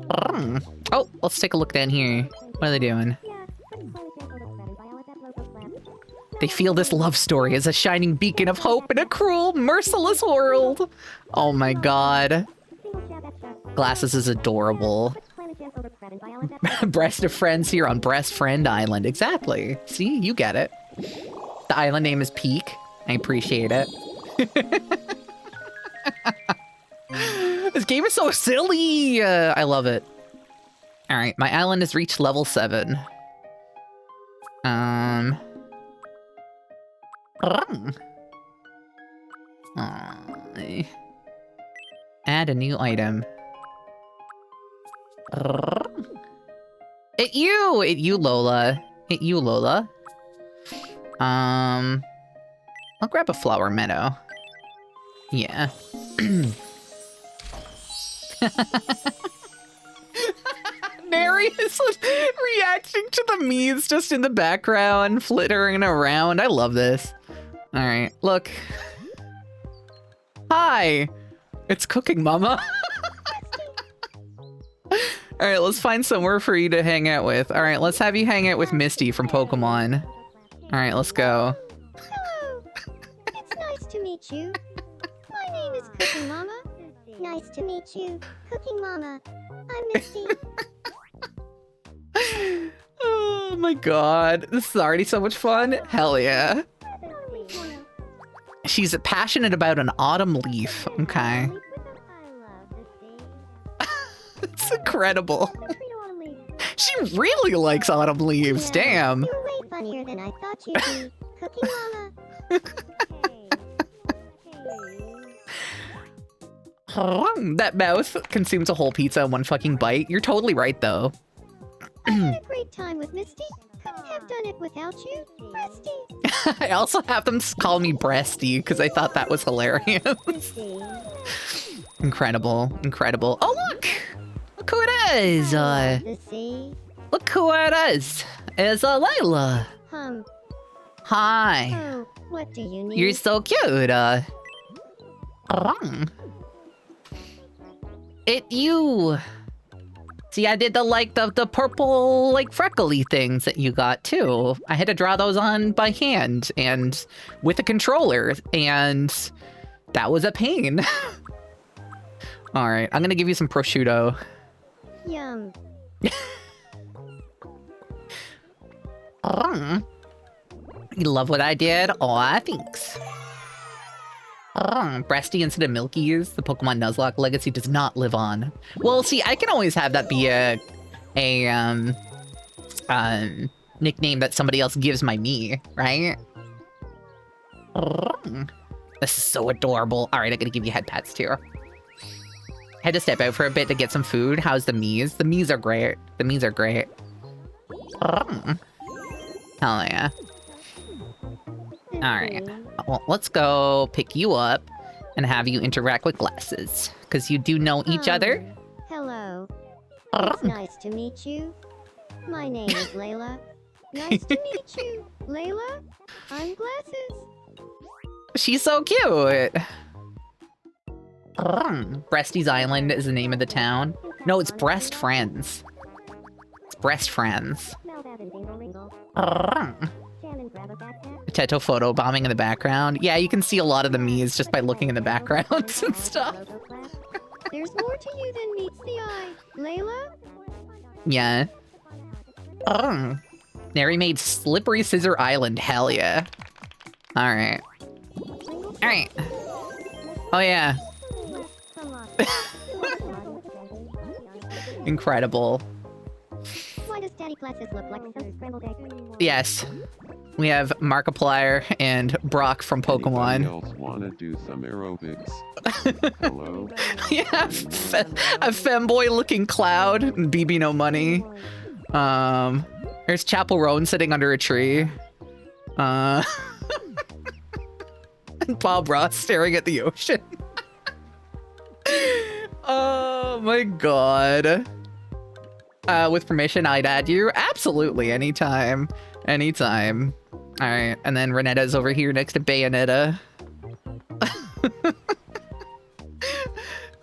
Oh, let's take a look down here. What are they doing? They feel this love story as a shining beacon of hope in a cruel, merciless world. Oh my god. Glasses is adorable. Breast of friends here on Breast Friend Island. Exactly. See, you get it. The island name is Peak. I appreciate it. This game is so silly. I love it. All right, my island has reached level 7. Add a new item. It you, Lola. It you, Lola. I'll grab a flower meadow. Yeah. Nary is reacting to the memes just in the background, flittering around. I love this. All right, look. Hi, it's Cooking Mama. All right, let's find somewhere for you to hang out with. All right, let's have you hang out with Misty from Pokemon. All right, let's go. Hello. It's nice to meet you. My name is Cooking Mama. Nice to meet you, Cooking Mama. I'm Misty. Oh my god, this is already so much fun. Hell yeah. She's passionate about an autumn leaf. Okay. It's incredible. She really likes autumn leaves. Damn. You're way funnier than I thought you'd be, Cooking Mama. That mouth consumes a whole pizza in one fucking bite. You're totally right, though. I had a great time with Misty. Couldn't have done it without you, Breasty. I also have them call me Breasty because I thought that was hilarious. Incredible, incredible. Oh, look! Look who it is! Look who it is! It's Layla. Hi. Oh, what do you need? You're so cute. It you. See, I did the purple, like, freckly things that you got, too. I had to draw those on by hand and with a controller, and that was a pain. All right, I'm gonna give you some prosciutto. Yum. You love what I did? Aw, thanks. Breasty instead of Milky's, the Pokemon Nuzlocke legacy does not live on. Well, see, I can always have that be a nickname that somebody else gives my me, right? This is so adorable. All right, I'm gonna give you head pats too. Had to step out for a bit to get some food. How's the Miis? The Miis are great. The Miis are great. Hell yeah. Alright. Well, let's go pick you up and have you interact with Glasses. Because you do know each other. Hello. It's nice to meet you. My name is Layla. Nice to meet you, Layla. I'm Glasses. She's so cute. Breasty's Island is the name of the town. No, it's Breast Friends. It's Breast Friends. Potato photo bombing in the background. Yeah, you can see a lot of the Miis just by looking in the backgrounds and stuff. There's more to you than meets the eye, Layla. Yeah. Nary made Slippery Scissor Island. Hell yeah. Alright. Alright. Oh yeah. Incredible. Why does Daddy Glasses look like some scrambled eggs? Yes. We have Markiplier and Brock from Pokemon. Anybody else wanna do some aerobics? Hello? Yeah, a femboy looking Cloud and BB No Money. There's Chapel Roan sitting under a tree. And Bob Ross staring at the ocean. Oh my god. With permission, I'd add you. Absolutely, anytime. Anytime. Alright, and then Renetta's over here next to Bayonetta.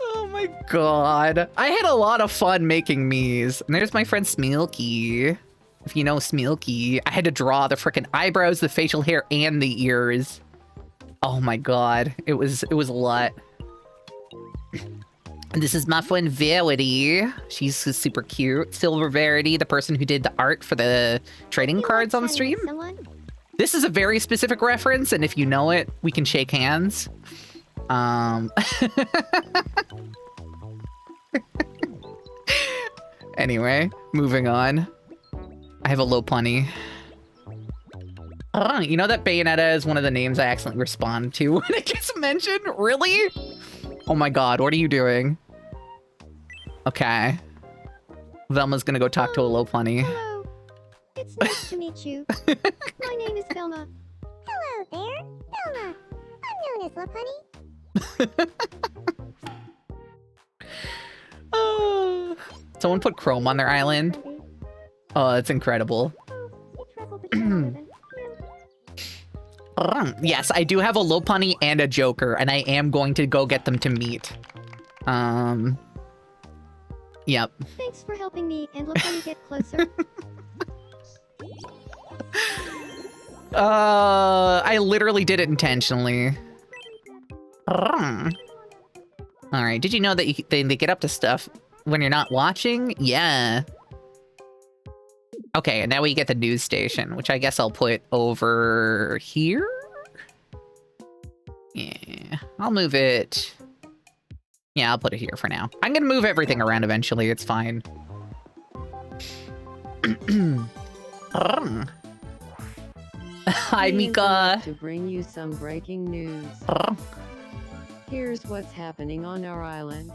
Oh my god. I had a lot of fun making Mii's. And there's my friend Smeelky. If you know Smeelky. I had to draw the frickin' eyebrows, the facial hair, and the ears. Oh my god. It was a lot. And this is my friend Verity. She's super cute. Silver Verity, the person who did the art for the trading cards on stream. This is a very specific reference, and if you know it, we can shake hands. Anyway, moving on. I have a low punny. You know that Bayonetta is one of the names I accidentally respond to when it gets mentioned? Really? Oh my god, what are you doing? Okay. Velma's gonna go talk to a low punny. Hello. It's nice to meet you. My name is Velma. Hello there, Velma. I'm known as La Punny. Oh. Someone put Chrome on their island. Oh, that's incredible. Yes, I do have a low punny and a Joker, and I am going to go get them to meet. Yep. Thanks for helping me and La Punny get closer. I literally did it intentionally. Alright, did you know that they get up to stuff when you're not watching? Yeah. Okay, and now we get the news station, which I guess I'll put over here? Yeah, I'll move it. Yeah, I'll put it here for now. I'm gonna move everything around eventually, it's fine. Hi, Mika. To bring you some breaking news. Here's what's happening on our island.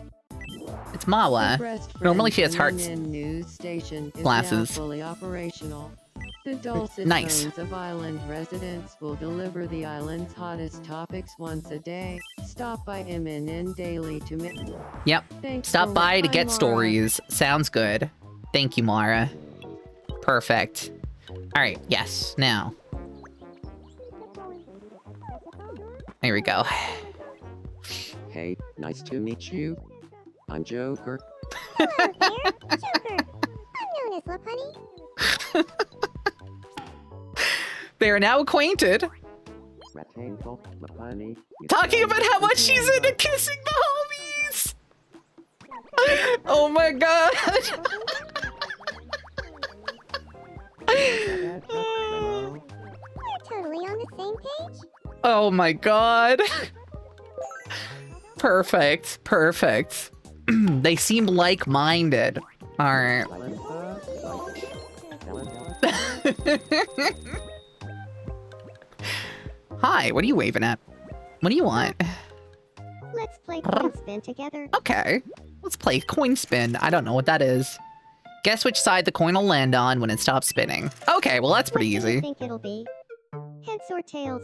It's Mawa. Normally she has hearts. News station is Glasses. now fully operational. The dulcet Nice. tones of island residents will deliver the island's hottest topics once a day. Stop by MNN Daily to meet. Yep. Thanks Stop for by to watching, get Mara. stories. Sounds good. Thank you, Mara. Perfect. Alright, yes, now. There we go. Hey, nice to meet you. I'm Joker. Hello there, Joker. I'm known as La Punny. They are now acquainted. Rectangle, Lapani. Talking about how much she's into kissing the homies. Oh my god. We're totally on the same page. Oh my god. Perfect. Perfect. They seem like-minded. Alright. Hi, what are you waving at? What do you want? Let's play coin spin together. Okay. Let's play coin spin. I don't know what that is. Guess which side the coin will land on when it stops spinning. Okay, well that's pretty What do you easy. think it'll be? Heads or tails?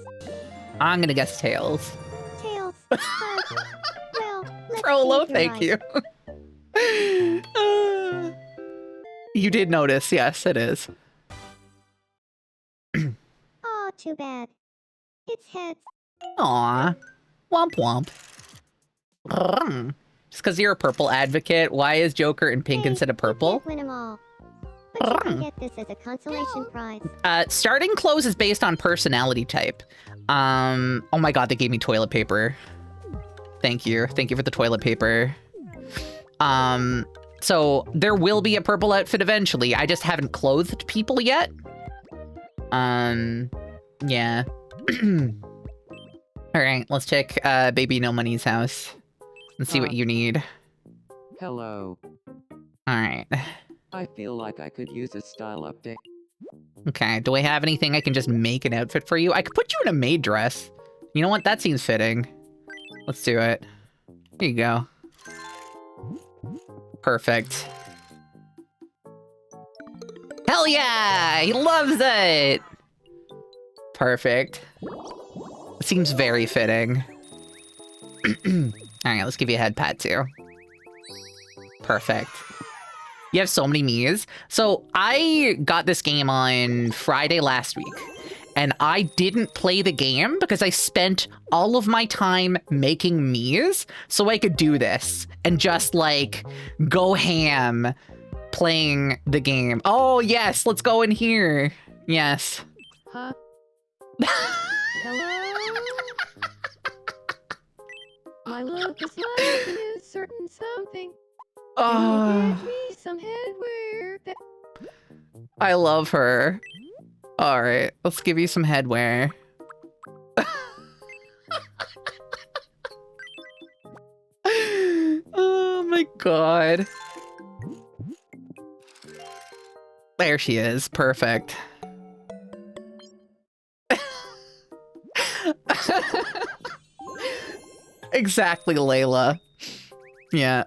I'm gonna guess tails. Tails. Well, let's Frollo, see if you're thank you. You did notice, yes, it is. Aw, too bad. It's heads. Aw. Womp womp. Just because you're a purple advocate, why is Joker in pink Hey, instead of you purple? can't win 'em all. But you can get this as a consolation prize. Starting close is based on personality type. Oh my god, they gave me toilet paper. Thank you. Thank you for the toilet paper. So there will be a purple outfit eventually. I just haven't clothed people yet. Yeah. Alright, let's check Baby No Money's house. And see what you need. Hello. Alright. I feel like I could use a style update. Okay, do I have anything I can just make an outfit for you? I could put you in a maid dress. You know what? That seems fitting. Let's do it. Here you go. Perfect. Hell yeah! He loves it! Perfect. Seems very fitting. Alright, let's give you a head pat too. Perfect. You have so many Mii's. So I got this game on Friday last week. and I didn't play the game because I spent all of my time making Miis so I could do this and just like go ham playing the game. Oh yes, let's go in here. Yes. Huh? Hello? My look is liking a certain something. Can Oh, you give me some headwear? I love her. All right, let's give you some headwear. Oh my god. There she is. Perfect. Exactly, Layla. Yeah.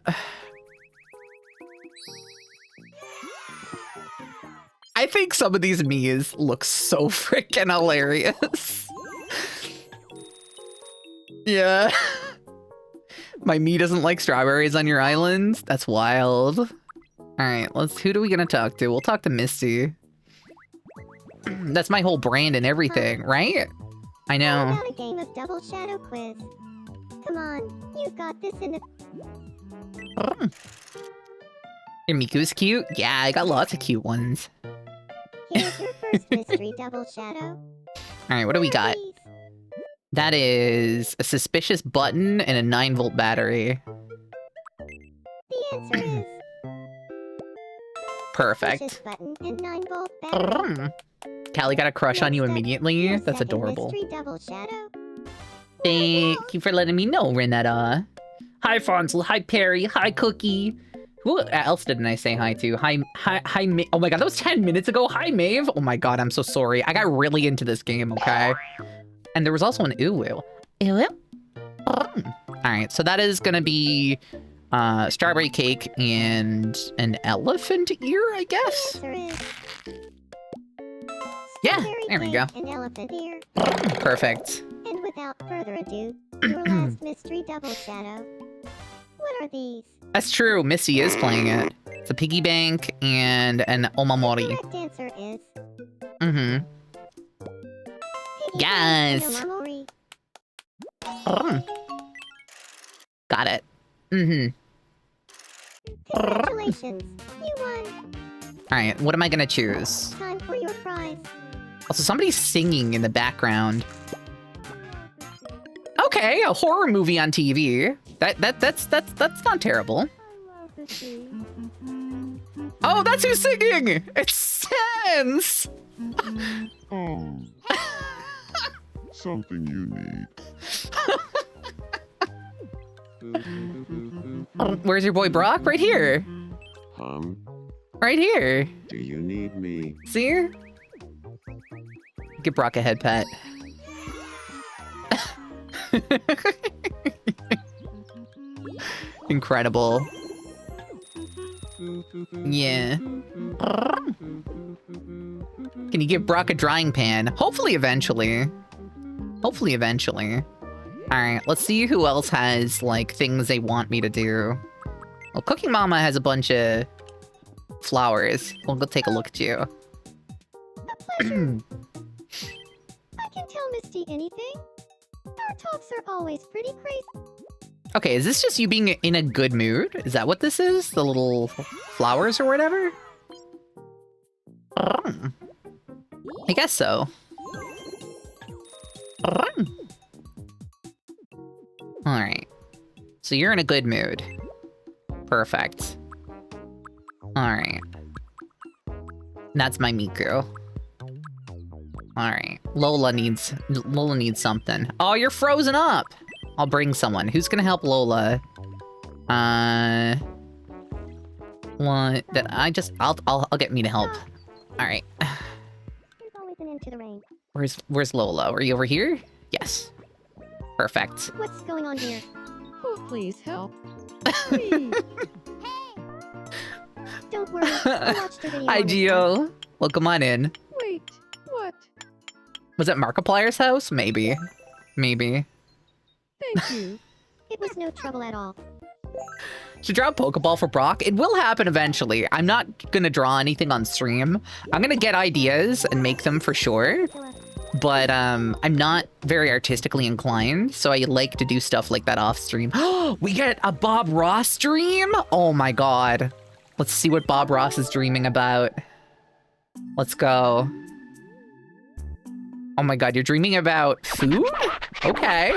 I think some of these Miis look so freaking hilarious. Yeah. My Mii doesn't like strawberries on your island? That's wild. Alright, who do we gonna talk to? We'll talk to Misty. That's my whole brand and everything, right? I How know. about a game of double shadow quiz? Come on, you've got this in the... Your Miku's cute? Yeah, I got lots of cute ones. Here's your first mystery double shadow. Alright, what do we What are got? these? That is a suspicious button and a 9-volt battery. The answer is... Perfect. Push this button and 9-volt battery. Callie got a crush on you Next up, immediately? Your That's second adorable. mystery double shadow. Thank you for letting me know, Renetta. Hi, Fonsel. Hi, Perry. Hi, Cookie. Who else didn't I say hi to? Hi, oh my god, that was 10 minutes ago. Hi, Maeve. Oh my god, I'm so sorry. I got really into this game, okay? And there was also an uwu. Uwu? Alright, so that is gonna be strawberry cake and an elephant ear, I guess? The answer is... Yeah, strawberry there we cake go. and elephant ear. Perfect. And without further ado, your last mystery double shadow. What are these? That's true. Missy is playing it. It's a piggy bank and an The omamori. correct answer is... Mm-hmm. piggy Yes. bank and omamori. Got it. Mm-hmm. Congratulations, you won. All right, what am I gonna choose? Time for your prize. Also, somebody's singing in the background. Okay, a horror movie on TV. That's not terrible. I love the sea. Oh, that's who's singing! It's Sans! Oh. Something you need. Where's your boy Brock? Right here. Right here. Do you need me? See? Give Brock a head pet. Incredible. Yeah. Can you give Brock a drying pan? Hopefully eventually. Hopefully eventually. Alright, let's see who else has, like, things they want me to do. Well, Cooking Mama has a bunch of flowers. We'll go take a look at you. A pleasure. I can tell Misty anything. Our talks are always pretty crazy. Okay, is this just you being in a good mood? Is that what this is? The little flowers or whatever? I guess so. Alright. So you're in a good mood. Perfect. Alright. That's my Miku. Alright. Lola needs something. Oh, you're frozen up! I'll bring someone. Who's gonna help Lola? What? I'll get me to help. Alright. There's always an end to the rain. Where's Lola? Are you over here? Yes. Perfect. What's going on here? Oh, please help. Please. Don't worry. I watched the video. Hi, on this Gio. Welcome on in. Wait, what? Was it Markiplier's house? Maybe. Maybe. Thank you. one. It was no trouble at all. Should draw a Pokeball for Brock? It will happen eventually. I'm not gonna draw anything on stream. I'm gonna get ideas and make them for sure. but I'm not very artistically inclined, so I like to do stuff like that off stream. We get a Bob Ross stream? Oh my god. Let's see what Bob Ross is dreaming about. Let's go. Oh my god, you're dreaming about food? Okay.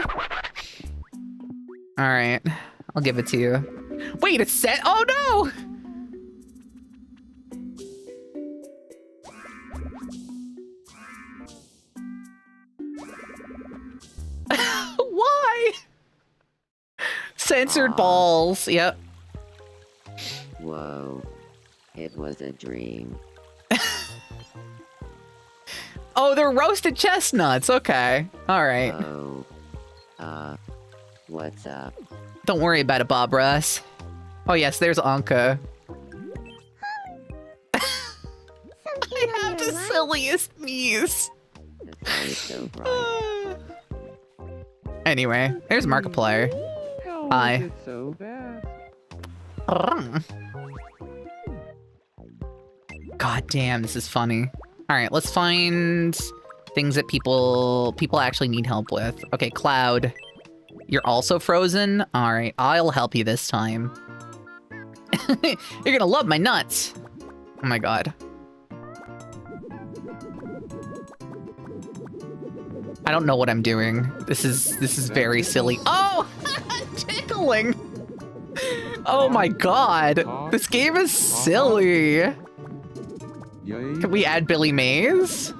All right, I'll give it to you. Wait, it's set? Oh no! Why? Censored balls, yep. Whoa. It was a dream. Oh, they're roasted chestnuts, okay. All right. Oh. What's up? Don't worry about it, Bob Ross. Oh yes, there's Anka. I have the silliest knees. That's always so bright. Anyway, there's Markiplier. How Hi. is it so bad? God damn, this is funny. All right, let's find things that people actually need help with. Okay, Cloud, you're also frozen. All right, I'll help you this time. You're gonna love my nuts. Oh my god. I don't know what I'm doing. This is very silly. Oh, tickling. Oh my god, this game is silly. Yay. Can we add Billy Mays?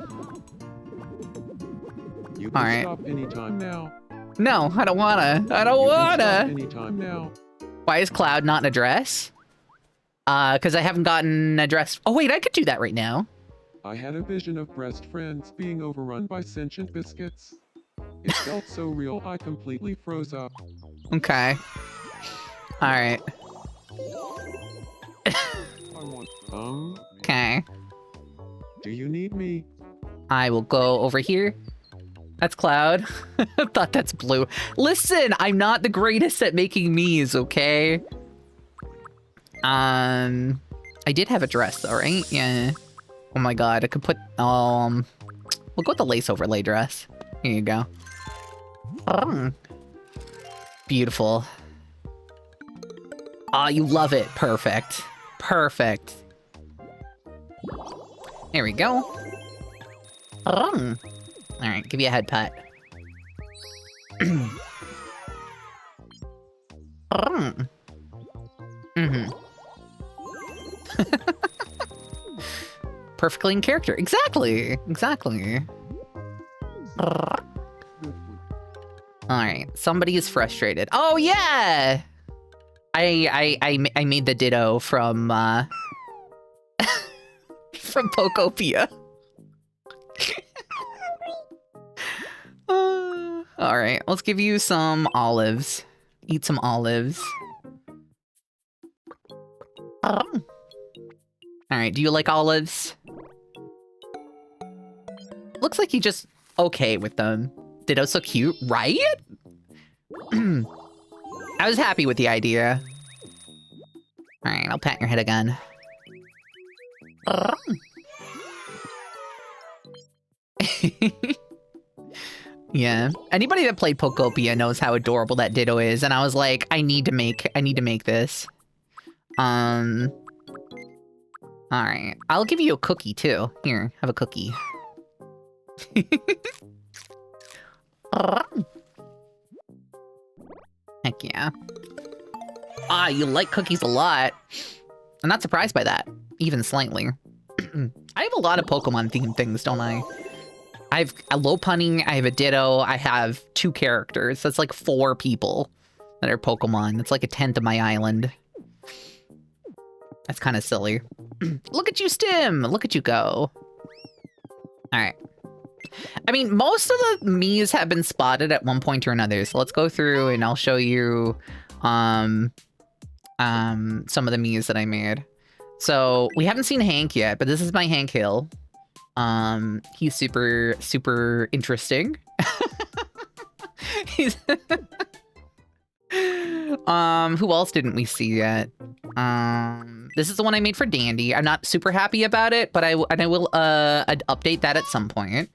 You can All right. stop anytime now. No, I don't wanna. I don't You can stop wanna. anytime now. Why is Cloud not an address? Because I haven't gotten an address. Oh wait, I could do that right now. I had a vision of breast friends being overrun by sentient biscuits. It felt so real I completely froze up. Okay. All right. I want Okay. do you need me? I will go over here. That's Cloud. I thought that's Blue. Listen, I'm not the greatest at making me's, okay? I did have a dress though, right? Yeah. Oh my god, I could put, we'll go with the lace overlay dress. Here you go. Beautiful. Ah, you love it. Perfect. Perfect. There we go. Alright, give you a head pat. Perfectly in character. Exactly. Exactly. Alright, somebody is frustrated. Oh yeah! I made the ditto from from Pokopia. Alright, let's give you some olives. Eat some olives. Alright, do you like olives? Looks like you just okay with them. Ditto's so cute, right? I was happy with the idea. Alright, I'll pat your head again. Yeah. Anybody that played Pokopia knows how adorable that Ditto is, and I was like, I need to make this. Alright. I'll give you a cookie too. Here, have a cookie. Heck yeah. Ah, you like cookies a lot. I'm not surprised by that, even slightly. I have a lot of Pokemon themed things, don't I? I have a Lopunny, I have a Ditto, I have 2 characters. That's like 4 people that are Pokemon. That's like a 10th of my island. That's kind of silly. Look at you, Stim! Look at you go. Alright. I mean, most of the Miis have been spotted at one point or another, so let's go through and I'll show you some of the Miis that I made. So, we haven't seen Hank yet, but this is my Hank Hill. He's super interesting. He's Who else didn't we see yet? This is the one I made for Dandy. I'm not super happy about it, but I will I'd update that at some point.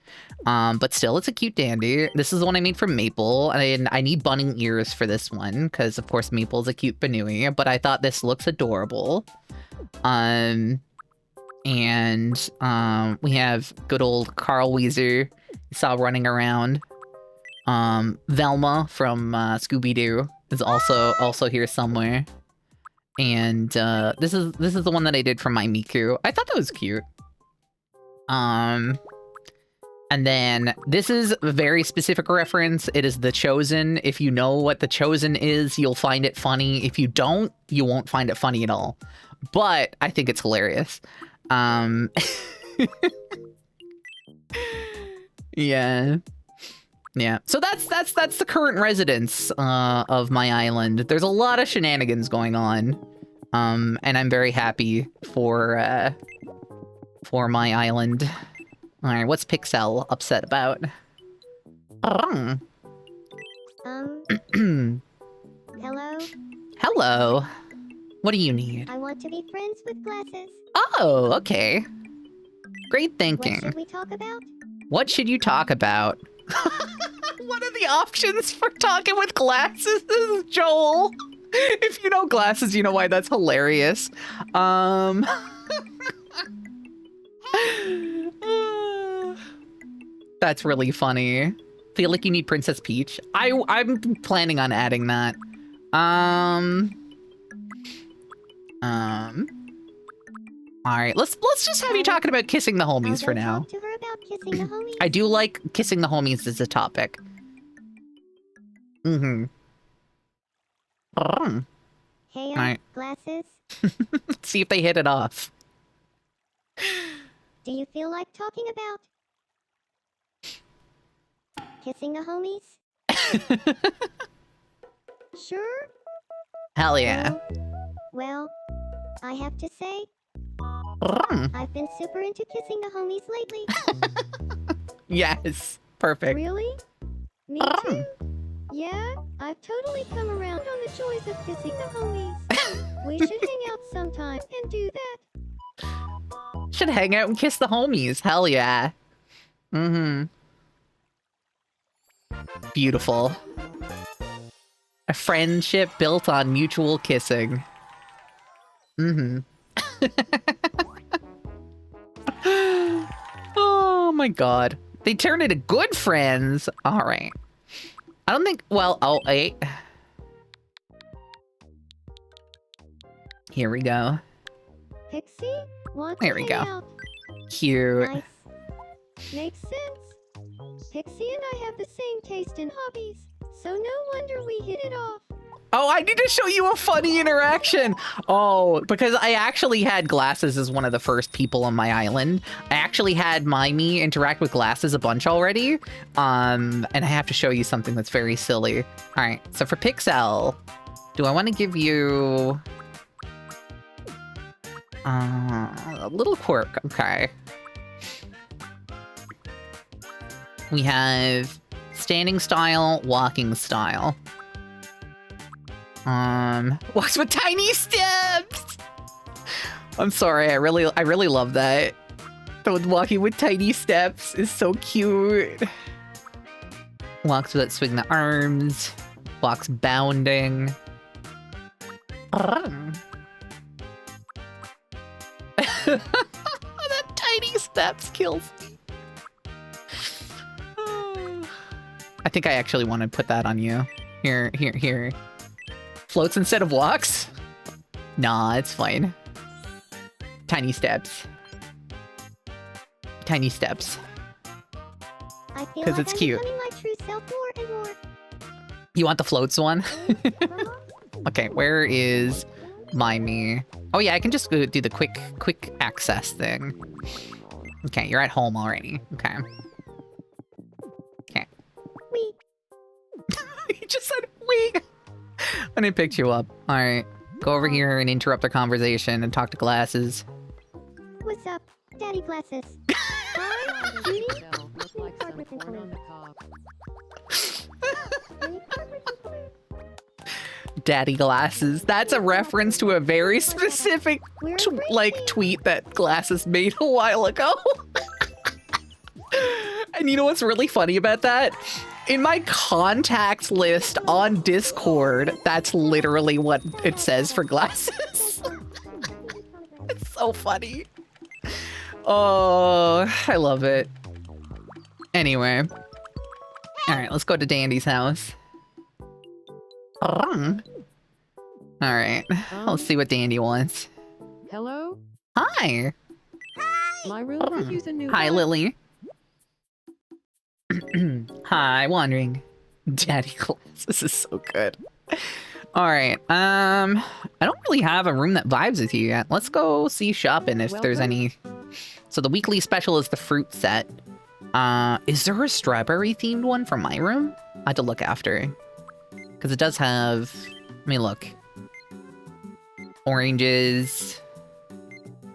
But still, it's a cute Dandy. This is the one I made for Maple, and I need bunny ears for this one because, of course, Maple's a cute Banui. But I thought this looks adorable. We have good old Carl Weezer. You saw running around. Velma from Scooby-Doo is also here somewhere. And this is the one that I did for my Miku. I thought that was cute. And then this is a very specific reference. It is The Chosen. If you know what The Chosen is, you'll find it funny. If you don't, you won't find it funny at all. But I think it's hilarious. Yeah. Yeah. So that's the current residence of my island. There's a lot of shenanigans going on. And I'm very happy for my island. All right, what's Pixel upset about? Hello? Hello. What do you need? I want to be friends with glasses. Oh, okay. Great thinking. What should we talk about? What should you talk about? What are the options for talking with glasses, Joel? If you know glasses, you know why that's hilarious. That's really funny. Feel like you need Princess Peach. I'm planning on adding that. All right, let's just have you talking about kissing the homies for now. Talk to her about kissing the homies. I do like kissing the homies as a topic. Mm-hmm. Hey, Alright. glasses. Let's see if they hit it off. Do you feel like talking about kissing the homies? Sure. Hell yeah. Well, I have to say, I've been super into kissing the homies lately. Yes. Perfect. Really? Me too. Yeah, I've totally come around on the joys of kissing the homies. We should hang out sometime and do that. Should hang out and kiss the homies. Hell yeah. Mm-hmm. Beautiful. A friendship built on mutual kissing. Mm-hmm. Oh my god. They turned into good friends. All right. I don't think, well, oh, wait. Here we go. Pixie, want There to we hang go. out? Cute. Nice. Makes sense. Pixie and I have the same taste in hobbies, so no wonder we hit it off. Oh, I need to show you a funny interaction. Oh, because I actually had Glasses as one of the first people on my island. I actually had Mimey interact with Glasses a bunch already. And I have to show you something that's very silly. All right, so for Pixel, do I want to give you a little quirk? Okay. We have standing style, walking style. Walks with tiny steps. I'm sorry, I really love that. The walking with tiny steps is so cute. Walks without swinging the arms. Walks bounding. That tiny steps kills me. I think I actually want to put that on you. Here. Floats instead of walks? Nah, it's fine. Tiny steps. Tiny steps. I feel 'Cause like it's I'm cute. becoming my true self more and more. You want the floats one? Okay, where is Mimey? Oh yeah, I can just go do the quick access thing. Okay, you're at home already. Okay. Okay. We. He just said we. When I picked you up. All right, go over here and interrupt the conversation and talk to Glasses. What's up, Daddy Glasses? Hi, Judy. Shell, look like some corn on the cob. Daddy Glasses. That's a reference to a very specific We're tweet that Glasses made a while ago. And you know what's really funny about that? In my contacts list on Discord, that's literally what it says for Glasses. It's so funny. Oh, I love it. Anyway. All right, let's go to Dandy's house. All right, let's see what Dandy wants. Hello? Hi. My room could use a new Hi, one. Lily. Hi, wandering. Daddy Class. This is so good. All right. I don't really have a room that vibes with you yet. Let's go see shopping if there's Welcome. any. So the weekly special is the fruit set. Is there a strawberry themed one for my room? I had to look after. Because it does have, let me look. Oranges.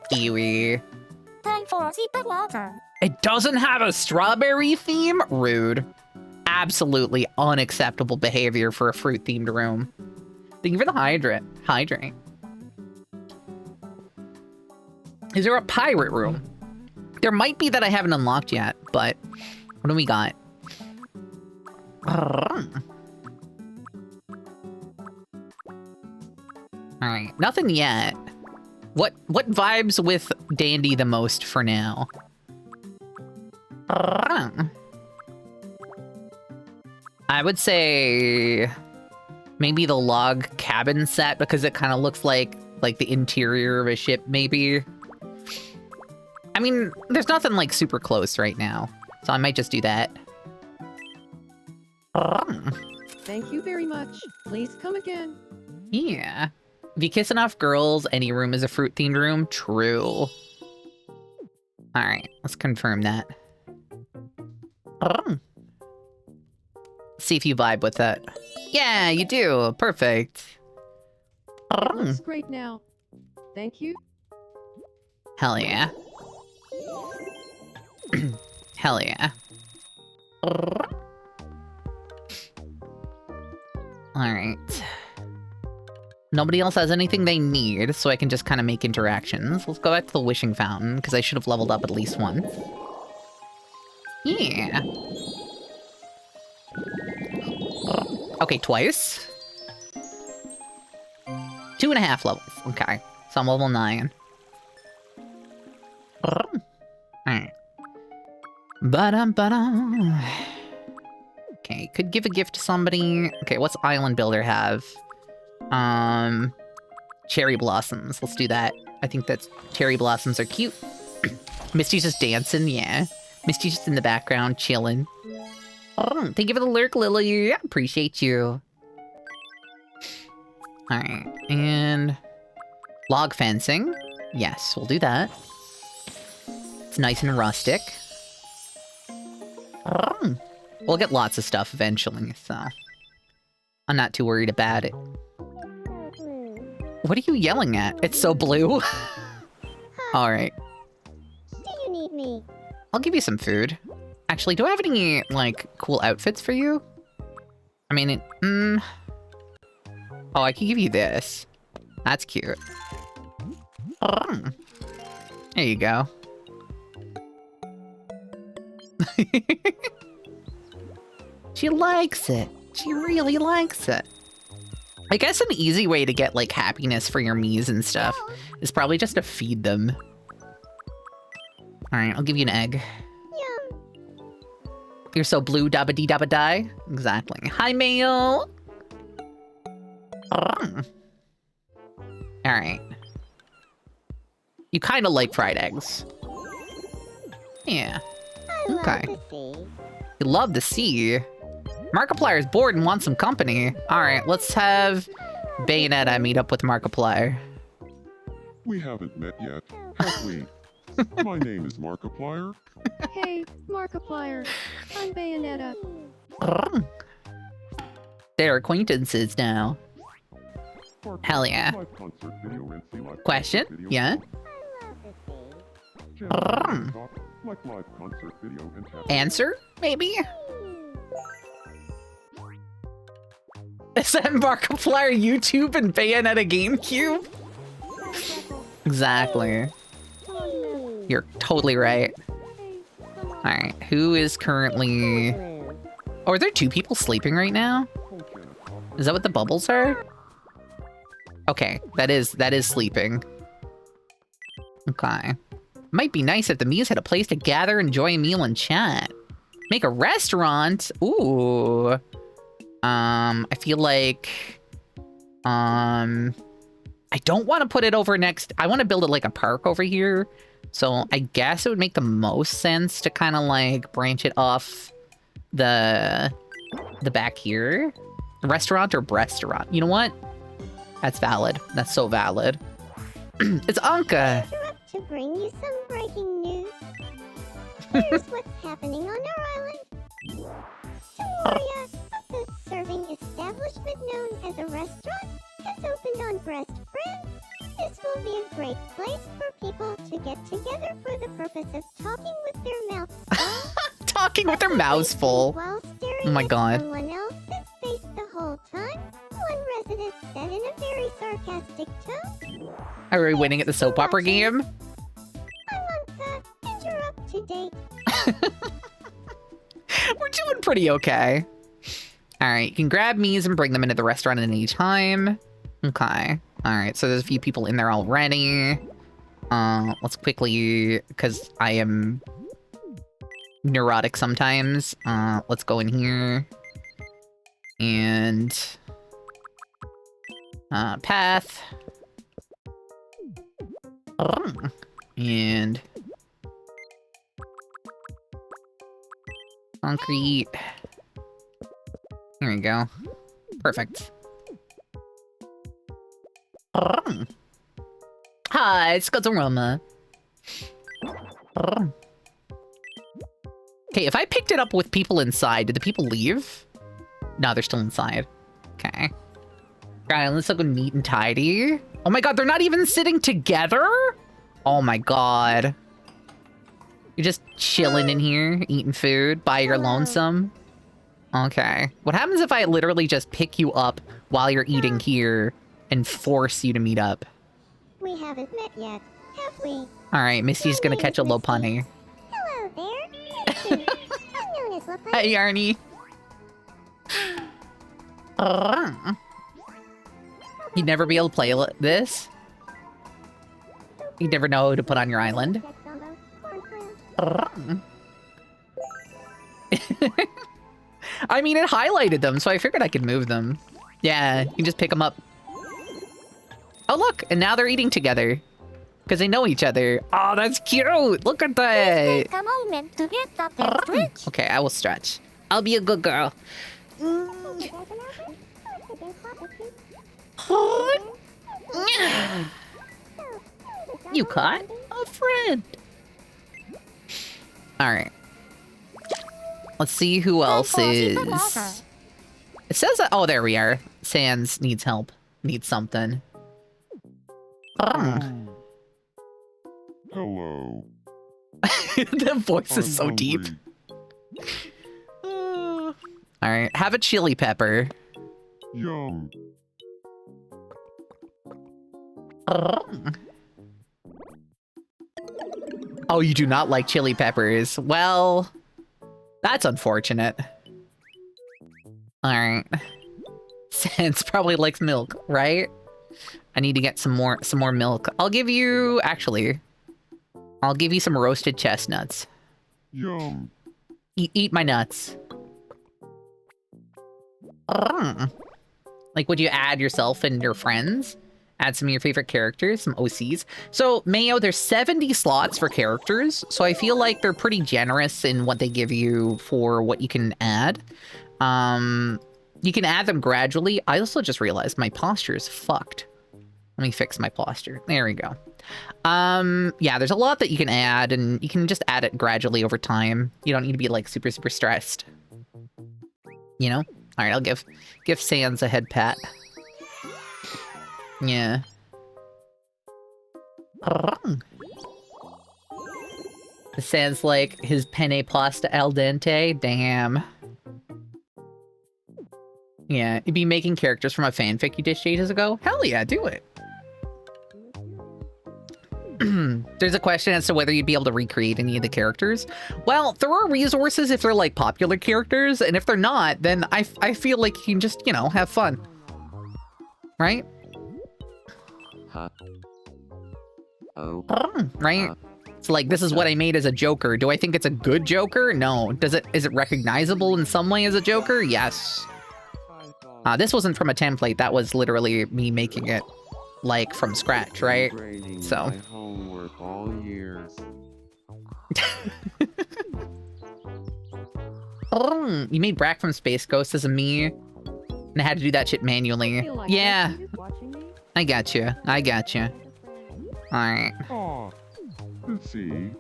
Kiwi. Time for a sip of water. It doesn't have a strawberry theme? Rude. Absolutely unacceptable behavior for a fruit themed room. Thank you for the hydrate. Is there a pirate room? There might be that I haven't unlocked yet, but what do we got? Alright, nothing yet. What vibes with Dandy the most for now? I would say maybe the log cabin set because it kind of looks like the interior of a ship, maybe. I mean, there's nothing like super close right now, so I might just do that. Thank you very much. Please come again. Yeah. If you kiss enough girls, any room is a fruit-themed room. True. Alright, let's confirm that. See if you vibe with that. Yeah, you do. Perfect. Looks great now. Thank you. Hell yeah. Hell yeah. Alright. Nobody else has anything they need, so I can just kind of make interactions. Let's go back to the wishing fountain, because I should have leveled up at least once. Yeah. Okay, twice. 2.5 levels. Okay. So I'm level 9. Alright. Ba-dum. Okay, could give a gift to somebody. Okay, what's Island Builder have? Cherry blossoms. Let's do that. I think that's cherry blossoms are cute. Misty's just dancing, yeah. Misty's just in the background, chilling. Oh, thank you for the lurk, Lily. Appreciate you. Alright, and log fencing. Yes, we'll do that. It's nice and rustic. We'll get lots of stuff eventually, so I'm not too worried about it. What are you yelling at? It's so blue. Alright. Do you need me? I'll give you some food. Actually, do I have any, like, cool outfits for you? I mean, Oh, I can give you this. That's cute. There you go. She likes it. She really likes it. I guess an easy way to get, like, happiness for your Miis and stuff is probably just to feed them. Alright, I'll give you an egg. Yum. You're so blue, dabba-dee-dabba-die. Exactly. Hi, Mail! Alright. You kind of like fried eggs. Yeah. I love Okay. to see. You love to see. Markiplier's bored and wants some company. Alright, let's have Bayonetta meet up with Markiplier. We haven't met yet, have we? My name is Markiplier. Hey, Markiplier. I'm Bayonetta. They're acquaintances now. Hell yeah. Live concert video, Rincy, live Question? concert video. Yeah? I love to see. Channel talk, like live concert video and tap. Answer? Maybe? ASM Markiplier YouTube and Bayonetta GameCube? Exactly. You're totally right. Alright, who is currently... Oh, are there 2 people sleeping right now? Is that what the bubbles are? Okay, that is sleeping. Okay. Might be nice if the Mias had a place to gather, enjoy a meal, and chat. Make a restaurant? Ooh. I feel like... I don't want to put it over next... I want to build it like a park over here. So I guess it would make the most sense to kind of like branch it off the back here. Restaurant or restaurant? You know what? That's valid. That's so valid. It's Anka! Interrupt to bring you some breaking news. Here's what's happening on our island. Temoria, a food serving establishment known as a restaurant, has opened on Breast Friends. This will be a great place for people to get together for the purpose of talking with their mouths full. Talking with their mouths full. While staring Oh my at god. someone else's face the whole time, one resident said in a very sarcastic tone, Are we winning at the soap opera game? I'm Anka, and you're up to date. We're doing pretty okay. Alright, you can grab me's and bring them into the restaurant at any time. Okay. Alright, so there's a few people in there already. Let's quickly, because I am neurotic sometimes. Let's go in here. And... path. And... concrete. Here we go. Perfect. Hi, it's Godzaroma. Okay, if I picked it up with people inside, did the people leave? No, they're still inside. Okay. Alright, let's look neat and tidy. Oh my god, they're not even sitting together? Oh my god. You're just chilling in here, eating food by your lonesome? Okay. What happens if I literally just pick you up while you're eating here and force you to meet up? We haven't met yet, have we? Alright, Misty's gonna catch a Lopunny. Hello there. Misty. I'm known as Lopunny. Hey, Arnie. You'd never be able to play this? You'd never know who to put on your island? I mean, it highlighted them, so I figured I could move them. Yeah, you can just pick them up. Oh, look, and now they're eating together. Because they know each other. Oh, that's cute. Look at that. Take a moment to get up and stretch. Okay, I will stretch. I'll be a good girl. You caught a friend. All right. Let's see who else is. It says that. Oh, there we are. Sans needs help. Needs something. Hello. The voice is so I'm deep. hungry. All right, have a chili pepper. Yum. Oh, you do not like chili peppers. Well, that's unfortunate. All right. Sans probably likes milk, right? I need to get some more milk. I'll give you, actually, I'll give you some roasted chestnuts. Yum. Eat my nuts. Like, would you add yourself and your friends? Add some of your favorite characters, some OCs. So, Mayo, there's 70 slots for characters, so I feel like they're pretty generous in what they give you for what you can add. You can add them gradually. I also just realized my posture is fucked. Let me fix my posture. There we go. Yeah, there's a lot that you can add, and you can just add it gradually over time. You don't need to be, like, super stressed. You know? Alright, I'll give Sans a head pat. Yeah. Sans like his penne pasta al dente. Damn. Yeah, you'd be making characters from a fanfic you did ages ago? Hell yeah, do it. There's a question as to whether you'd be able to recreate any of the characters. Well, there are resources if they're like popular characters, and if they're not, then I feel like you can just, you know, have fun. Right? Huh? Oh. Right? It's like, this is what I made as a Joker. Do I think it's a good Joker? No. Is it recognizable in some way as a Joker? Yes. This wasn't from a template. That was literally me making it, like, from scratch, right? So. My homework all years. You made Brack from Space Ghost as a me, and I had to do that shit manually. Feel like Yeah, Rusty is watching me? I got you. I got you. All right. Aw. Let's see.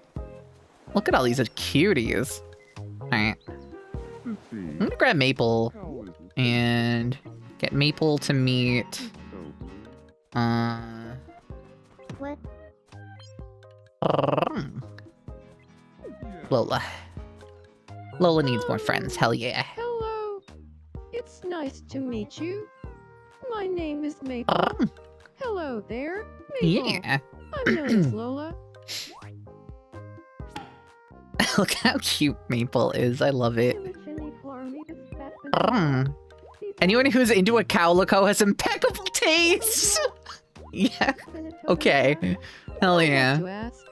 Look at all these cuties. All right. Let's see. I'm gonna grab Maple How is it? and get Maple to meet. Oh, What? Lola. Lola needs more friends. Hell yeah. Hello. It's nice to meet you. My name is Maple. Hello there, Maple. Yeah. I'm known as Lola. Look how cute Maple is. I love it. Anyone who's into a calico has impeccable taste. Yeah. Okay. Hell I have yeah. to ask,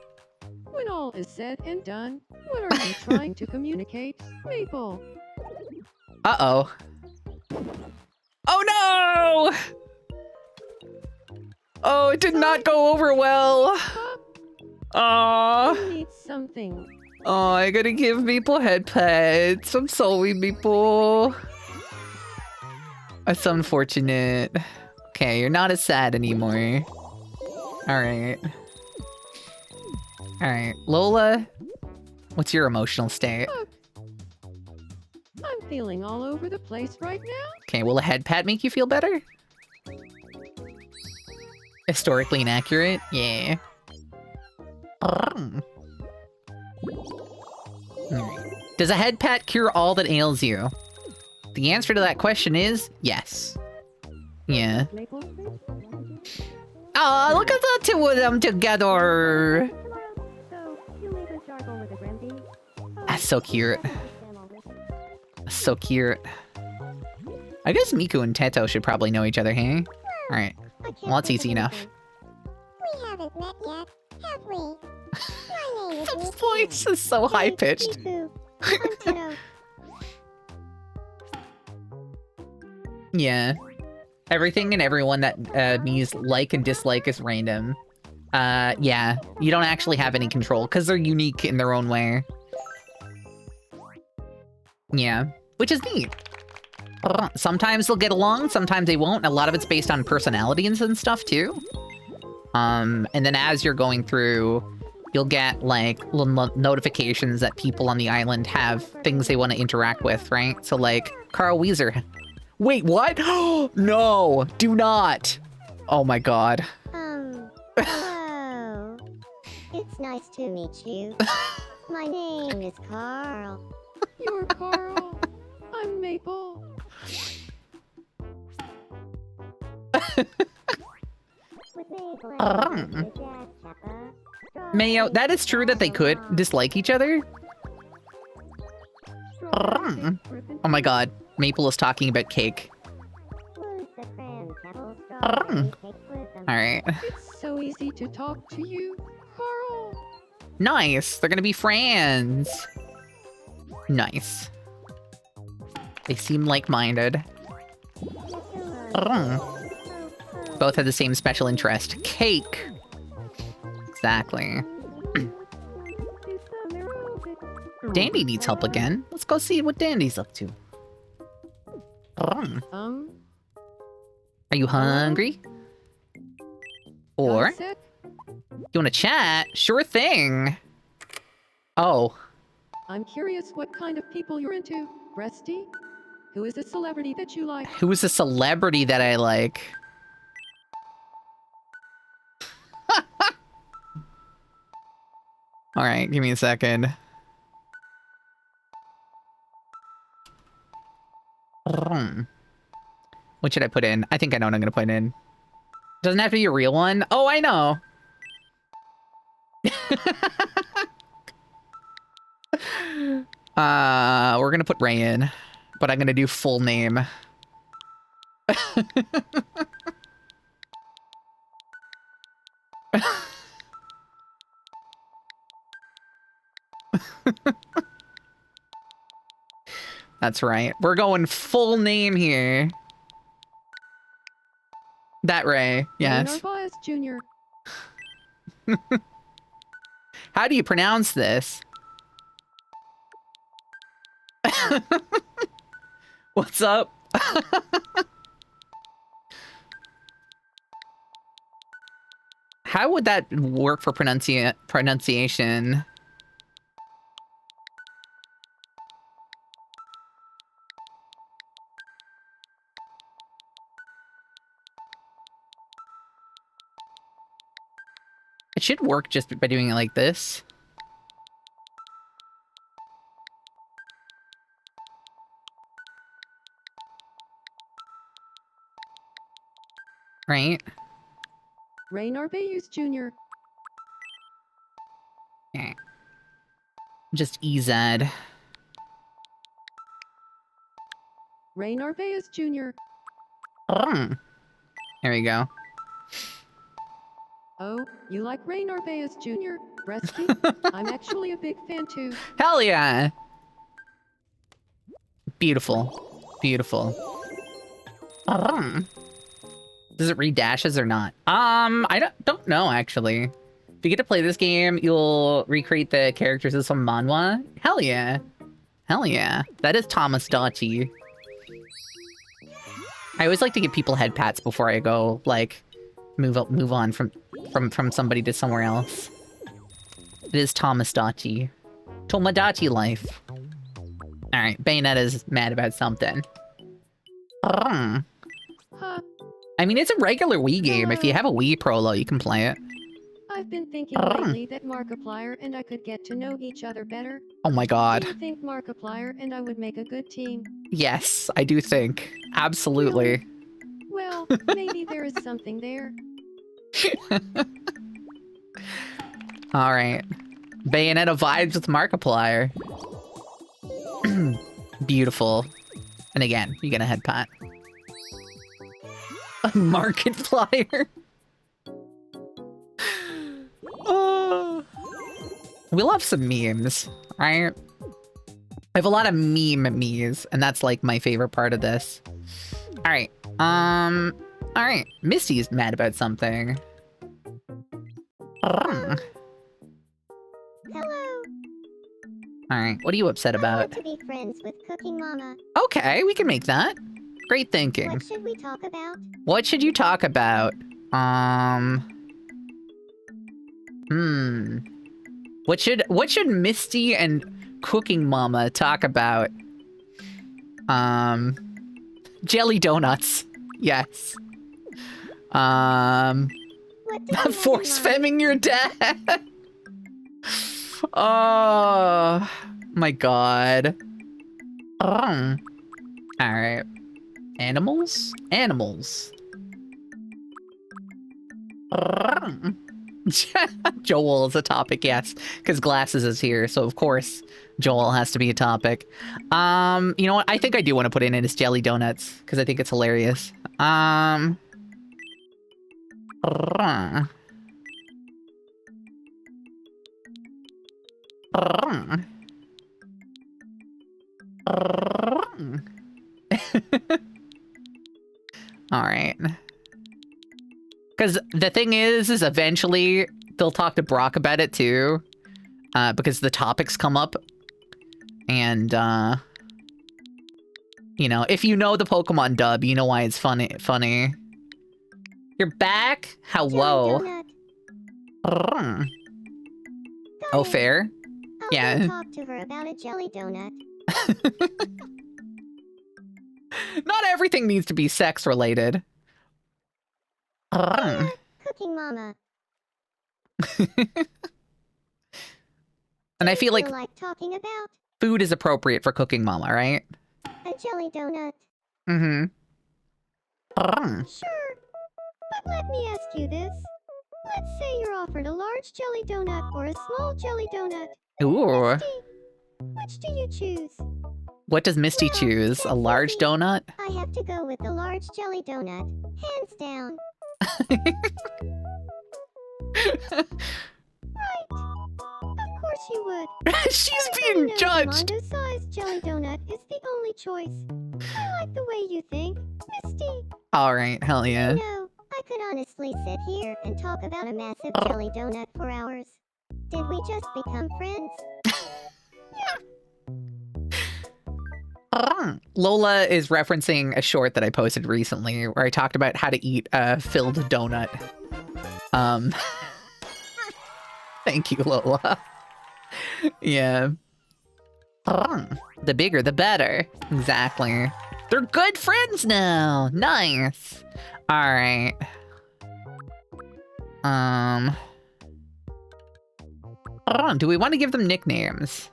when all is said and done, what are you trying to communicate, Maple? Uh-oh. Oh no! Oh, it did not go over well. You need something. Oh, I gotta give Maple head pets. I'm sorry, Maple. That's unfortunate. Okay, you're not as sad anymore. Alright. Alright, Lola, what's your emotional state? I'm feeling all over the place right now. Okay, will a head pat make you feel better? Historically inaccurate? Yeah. Alright. Does a head pat cure all that ails you? The answer to that question is yes. Yeah. Oh, look at the two of them together. That's so cute. That's so cute. I guess Miku and Teto should probably know each other, hey? Alright. Well, that's easy enough. We haven't met yet, have we? My name is The Miku. voice is so high-pitched. Miku. I'm Teto. Yeah. Everything and everyone that me's like and dislike is random. Yeah. You don't actually have any control, because they're unique in their own way. Yeah. Which is neat. Sometimes they'll get along, sometimes they won't. A lot of it's based on personalities and stuff, too. And then as you're going through, you'll get, like, little notifications that people on the island have things they want to interact with, right? So, like, Carl Weezer. Wait, what? No! Do not! Oh my god. Hello. It's nice to meet you. My name is Carl. You're Carl. I'm Maple. With Maple and Jack Kappa. Mayo, that is true that they could dislike each other. Oh my god. Maple is talking about cake. Alright. It's so easy to talk to you, Carl. Nice. They're gonna be friends. Nice. They seem like-minded. Both have the same special interest. Cake. Exactly. Dandy needs help again. Let's go see what Dandy's up to. Are you hungry? Or Sick? you want to chat? Sure thing. Oh. I'm curious what kind of people you're into, Rusty. Who is a celebrity that you like? Who is a celebrity that I like? Alright, give me a second. What should I put in? I think I know what I'm gonna put in. Doesn't have to be a real one. Oh, I know. We're gonna put Ray in, but I'm gonna do full name. That's right. We're going full name here. That Ray, yes. Narvaez Jr. How do you pronounce this? What's up? How would that work for pronunciation? It should work just by doing it like this. Right? Ray Narvaez Jr. Yeah. Just EZ. Ray Narvaez Jr. There we go. Oh, you like Ray Narvaez Jr., Bresky? I'm actually a big fan too. Hell yeah! Beautiful. Beautiful. Does it read dashes or not? I don't know, actually. If you get to play this game, you'll recreate the characters as some manhwa. Hell yeah. Hell yeah. That is Tomodachi. I always like to give people head pats before I go, like, move on from somebody to somewhere else. It is Tomodachi. Tomodachi life. Alright, Bayonetta's mad about something. Huh. I mean, it's a regular Wii game. If you have a Wii Prolo, you can play it. I've been thinking lately that Markiplier and I could get to know each other better. Oh my god. Do you think Markiplier and I would make a good team? Yes, I do think. Absolutely. Well, maybe there is something there. Alright. Bayonetta vibes with Markiplier. Beautiful. And again, you get a head pat. A Markiplier. Oh. We love some memes, right? I have a lot of memes, and that's like my favorite part of this. Alright. Alright. Misty's mad about something. Hello. Alright, what are you upset I want about? to be friends with Cooking Mama. Okay, we can make that. Great thinking. What should we talk about? What should you talk about? What should Misty and Cooking Mama talk about? Jelly donuts. Yes. What do you have in Force mind? femming your dad. Oh my god. Alright. Animals? Animals. Joel is a topic, yes. Because Glasses is here, so of course Joel has to be a topic. You know what? I think I do want to put in it as jelly donuts, because I think it's hilarious. Alright. Because the thing is eventually they'll talk to Brock about it too. Because the topics come up. And, you know, if you know the Pokemon dub, you know why it's funny. You're back? Hello. Jelly donut. Oh, Got it. fair? I'll Yeah. go talk to her about a jelly donut. Not everything needs to be sex related. Cooking Mama. And I feel like You like talking about food is appropriate for Cooking Mama, right? a jelly donut. Mm-hmm. Sure. But let me ask you this. Let's say you're offered a large jelly donut or a small jelly donut. Ooh. Misty, which do you choose? What does Misty Well, choose? A that's large easy. donut? I have to go with the large jelly donut. Hands down. Right. Of course you would. She's Everybody being knows judged. Mondo-sized jelly donut is the only choice. I like the way you think, Misty. Alright, hell yeah. No, I could honestly sit here and talk about a massive jelly donut for hours. Did we just become friends? Lola is referencing a short that I posted recently where I talked about how to eat a filled donut. Thank you, Lola. Yeah. The bigger, the better. Exactly. They're good friends now. Nice. All right. Do we want to give them nicknames?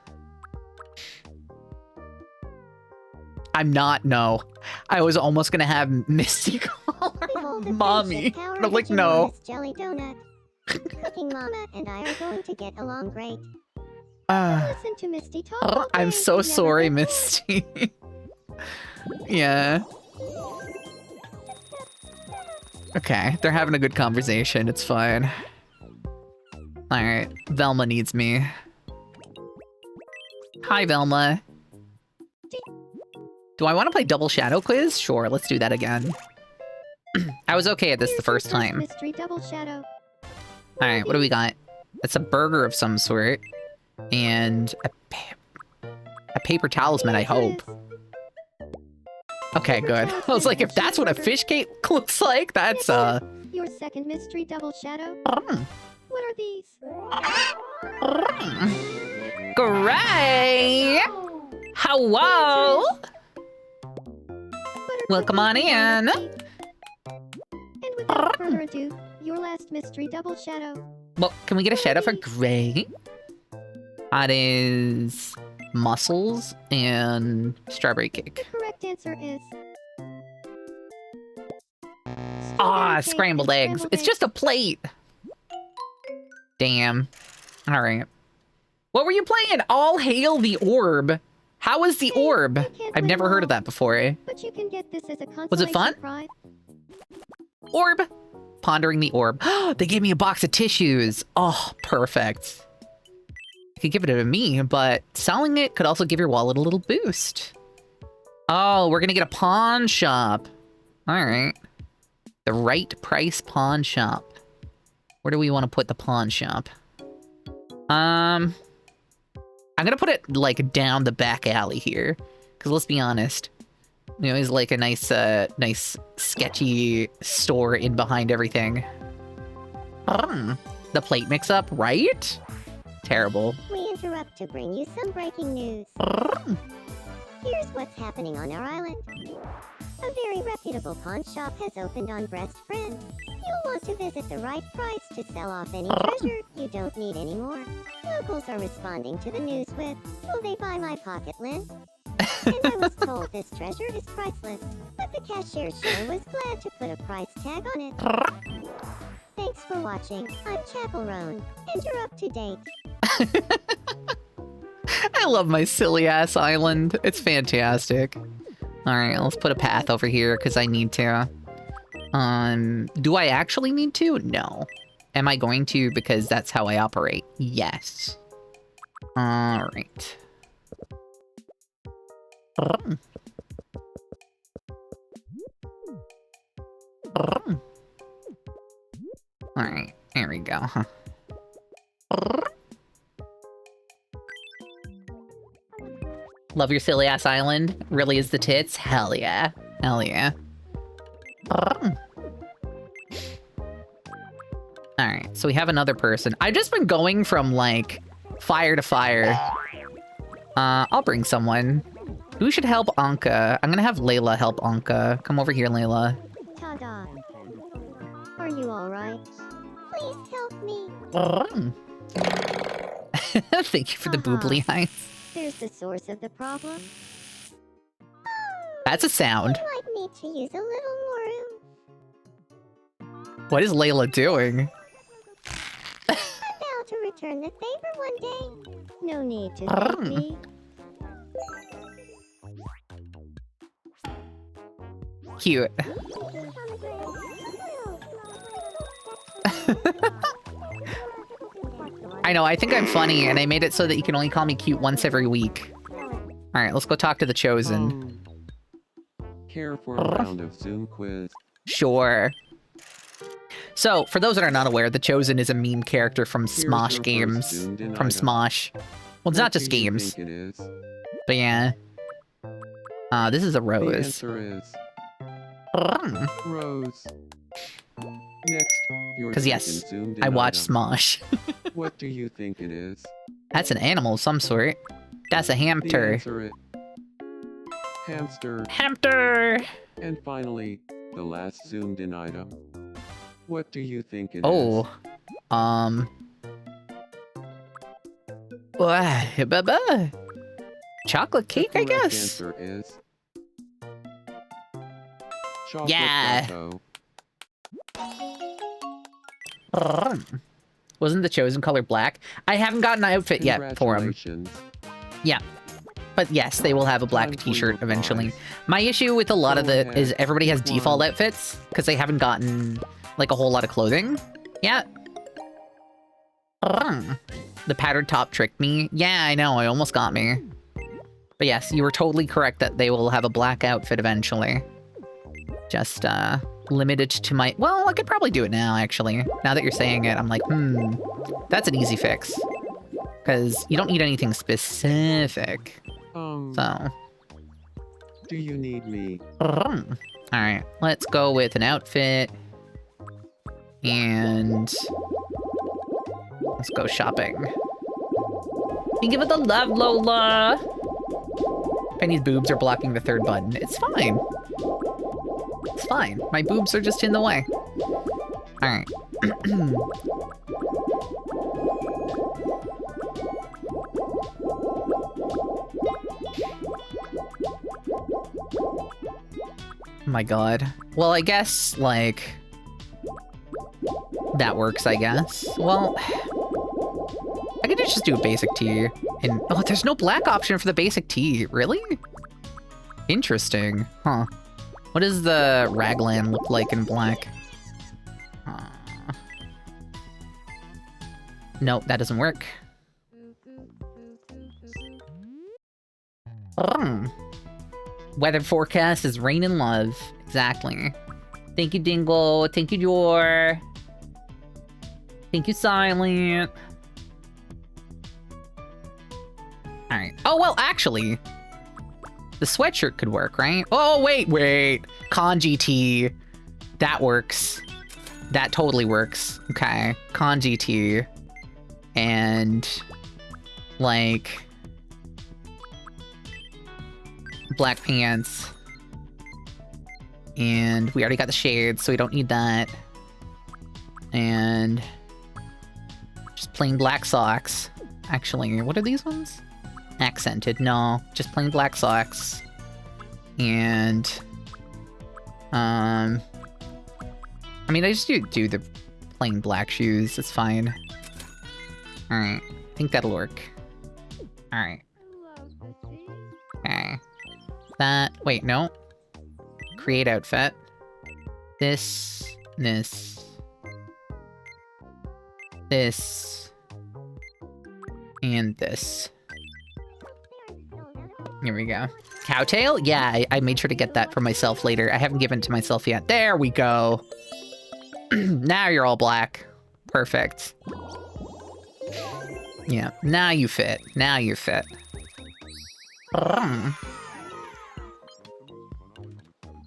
I'm not, no. I was almost gonna have Misty call her Behold the mommy. friendship power I'm of like, a no. ginormous jelly donut. Cooking Mama and I are going to get along great. Listen to Misty talk all I'm day so and never sorry, get bored. Misty. Yeah. Okay, they're having a good conversation. It's fine. Alright, Velma needs me. Hi, Velma. Do I want to play Double Shadow Quiz? Sure, let's do that again. I was okay at this the Here's your first time. Mystery double shadow. Alright, what do we got? It's a burger of some sort. And a paper talisman, I hope. Okay, good. I was like, if that's what a fish cake looks like, that's, Your second mystery double shadow. Mm. What are these? Great! Hello! Welcome on in. And without further ado, your last mystery double shadow. Well, can we get a shadow for Gray? That is mussels and strawberry cake. The correct answer is Ah, strawberry cake scrambled and eggs. scrambled It's just a plate. Damn. All right. What were you playing? All hail the orb. How is the orb? you can't I've win never heard of all. that before. But you can get this as a consolation Was it fun? prize. Orb. Pondering the orb. They gave me a box of tissues. Oh, perfect. You could give it to me, but selling it could also give your wallet a little boost. Oh, we're gonna get a pawn shop. All right. The right price pawn shop. Where do we want to put the pawn shop? I'm gonna put it like down the back alley here, because let's be honest, you know, it's like a nice, nice sketchy store in behind everything. The plate mix-up, right? Terrible. We interrupt to bring you some breaking news. Here's what's happening on our island. A very reputable pawn shop has opened on Breast Friend. You'll want to visit the right price to sell off any treasure you don't need anymore. Locals are responding to the news with, "Will they buy my pocket lint?" And I was told this treasure is priceless, but the cashier sure was glad to put a price tag on it. Thanks for watching. I'm Chapel Roan, and you're up to date. I love my silly ass island. It's fantastic. All right, let's put a path over here because I need to. Do I actually need to? No. Am I going to because that's how I operate? Yes. All right. All right, there we go. Love your silly ass island. Really is the tits. Hell yeah. Hell yeah. All right, so we have another person. I've just been going from like fire to fire. I'll bring someone. Who should help Anka? I'm gonna have Layla help Anka. Come over here, Layla. Ta-da. Are you alright? Please help me. Thank you for the boobly eyes. There's the source of the problem. That's a sound. I'd like me to use a little more room. What is Layla doing? I vow to return the favor one day. No need to thank me. Cute. I know, I think I'm funny, and I made it so that you can only call me cute once every week. Alright, let's go talk to the Chosen. Care for a round of Zoom quiz? Sure. So, for those that are not aware, the Chosen is a meme character from Here's Smosh your games. first zoomed-in From item. Smosh. Well, it's What not just do you games. think it is? But yeah. This is a The rose. answer is Because Rose. Next, your yes, second zoomed-in I watch item. Smosh. What do you think it is? That's an animal of some sort. That's a The hamster. answer is hamster. Hamster! And finally, the last zoomed-in item. What do you think it is? Oh. Chocolate cake, The I correct guess. answer is chocolate Yeah. taco. Wasn't the Chosen color black? I haven't gotten an outfit yet for him. Congratulations. Yeah. But yes, they will have a black Time for t-shirt your eventually. prize. My issue with a lot of Go it ahead. is everybody has Pick default one. outfits because they haven't gotten like a whole lot of clothing yet. The powdered top tricked me. Yeah, I know, it almost got me. But yes, you were totally correct that they will have a black outfit eventually. Just limited to my... Well, I could probably do it now, actually. Now that you're saying it, I'm like, that's an easy fix. Because you don't need anything specific. So... Do you need me? Alright, let's go with an outfit. And... let's go shopping. You give it the love, Lola! Penny's boobs are blocking the third button. It's fine. It's fine. My boobs are just in the way. Alright. My god. Well, I guess, like... that works, I guess. Well... I could just do a basic tee. And oh, there's no black option for the basic tee. Really? Interesting. Huh. What does the raglan look like in black? Nope, that doesn't work. Weather forecast is rain and love. Exactly. Thank you, Dingle. Thank you, Jor. Thank you, Silent. Alright. Oh, well, actually, the sweatshirt could work, right? Oh, wait. Kanji tee. That works. That totally works. Okay. Kanji tee. And, like, black pants. And we already got the shades, so we don't need that. And just plain black socks. Actually, what are these ones? Accented. No, just plain black socks. And I mean, I just do the plain black shoes. It's fine. Alright. I think that'll work. Alright. Okay. That... Wait, no. Create outfit. This. And this. Here we go. Cowtail? Yeah, I made sure to get that for myself later. I haven't given it to myself yet. There we go. Now you're all black. Perfect. Yeah, now you fit. Now you fit.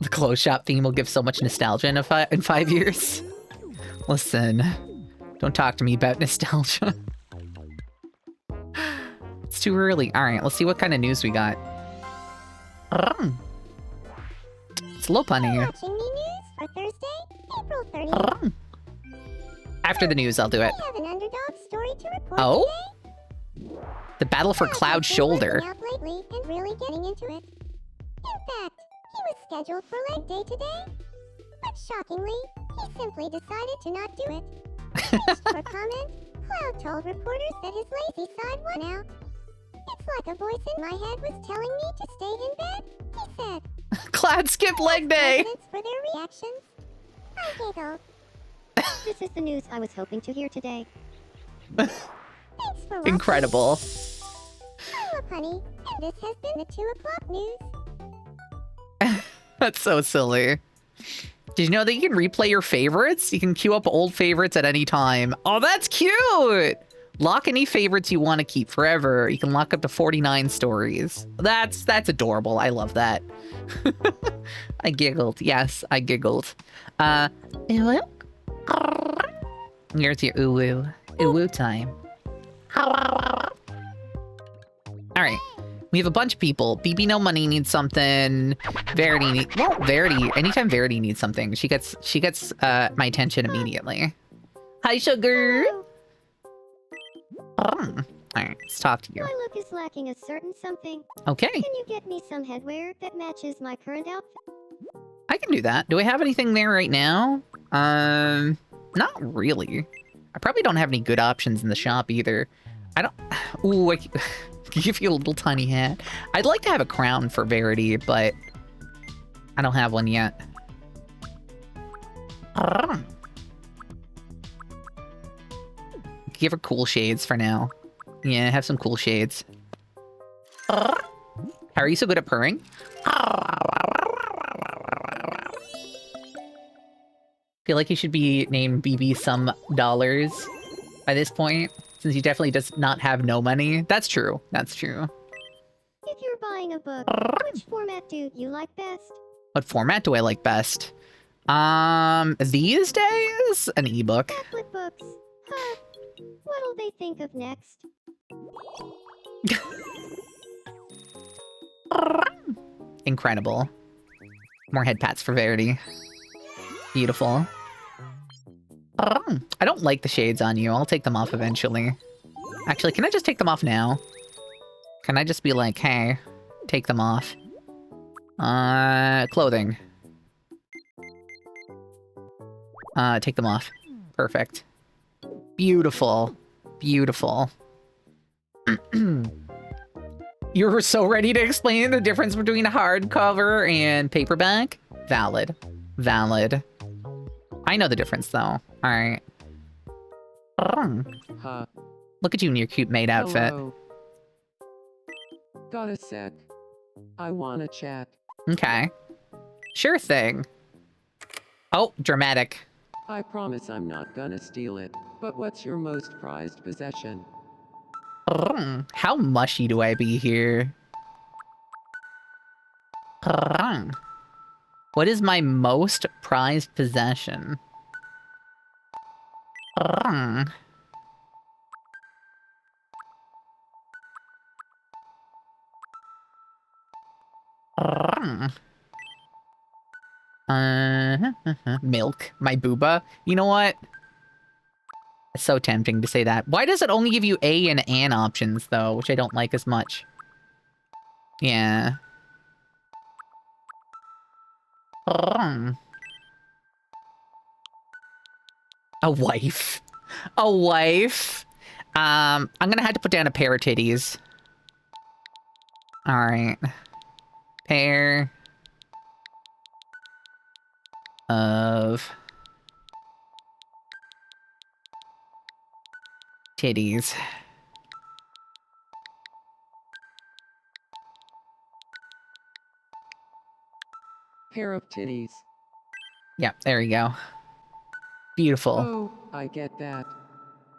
The clothes shop theme will give so much nostalgia in 5 years. Listen, don't talk to me about nostalgia. It's too early. All right, let's see what kind of news we got. Slow punny. Watching the news for Thursday, April 30th. After the news, I'll do it. We have an underdog story to report Oh? today. The battle for Chaz Cloud has been Shoulder. working out lately and really getting into it. In fact, he was scheduled for leg day today. But shockingly, He simply decided to not do it. Just for comment, Cloud told reporters that his lazy side won out. It's like a voice in my head was telling me to stay in bed, he said. Cloud skip leg day. Evidence for their reactions. I giggled. This is the news I was hoping to hear today. Thanks for watching. Incredible. I'm a punny, and this has been the 2 o'clock news. That's so silly. Did you know that you can replay your favorites? You can queue up old favorites at any time. Oh, that's cute! Lock any favorites you want to keep forever. You can lock up to 49 stories. That's adorable. I love that. I giggled. Yes, I giggled. Uwu? Here's your uwu. Uwu time. Alright. We have a bunch of people. BB No Money needs something. Verity Verity. Anytime Verity needs something, she gets my attention immediately. Hi, sugar. Alright, let's talk to you. My look is lacking a certain something. Okay, Can you get me some headwear that matches my current outfit? I can do that. Do I have anything there right now? Not really. I probably don't have any good options in the shop either. I don't... Ooh, I can give you a little tiny hat. I'd like to have a crown for Verity, but I don't have one yet. Give her cool shades for now. Yeah, have some cool shades. How are you so good at purring? Feel like you should be named BB some dollars by this point, since he definitely does not have no money. That's true. That's true. If you're buying a book, which format do you like best? What format do I like best? These days, an ebook. Tablet books. Huh. What'll they think of next? Incredible. More head pats for Verity. Beautiful. I don't like the shades on you. I'll take them off eventually. Actually, can I just take them off now? Can I just be like, hey, take them off? Clothing. Take them off. Perfect. Beautiful. Beautiful. You were so ready to explain the difference between hardcover and paperback? Valid. Valid. I know the difference, though. Alright. Huh. Look at you in your cute maid outfit. Hello. Got a sec. I wanna chat. Okay. Sure thing. Oh, dramatic. I promise I'm not gonna steal it. But what's your most prized possession? How mushy do I be here? What is my most prized possession? Milk. My booba. You know what? It's so tempting to say that. Why does it only give you A and an options, though? Which I don't like as much. Yeah. A wife. A wife. I'm gonna have to put down a pair of titties. Alright. Pair of titties. Pair of titties. Yeah, there you go. Beautiful. Oh, I get that.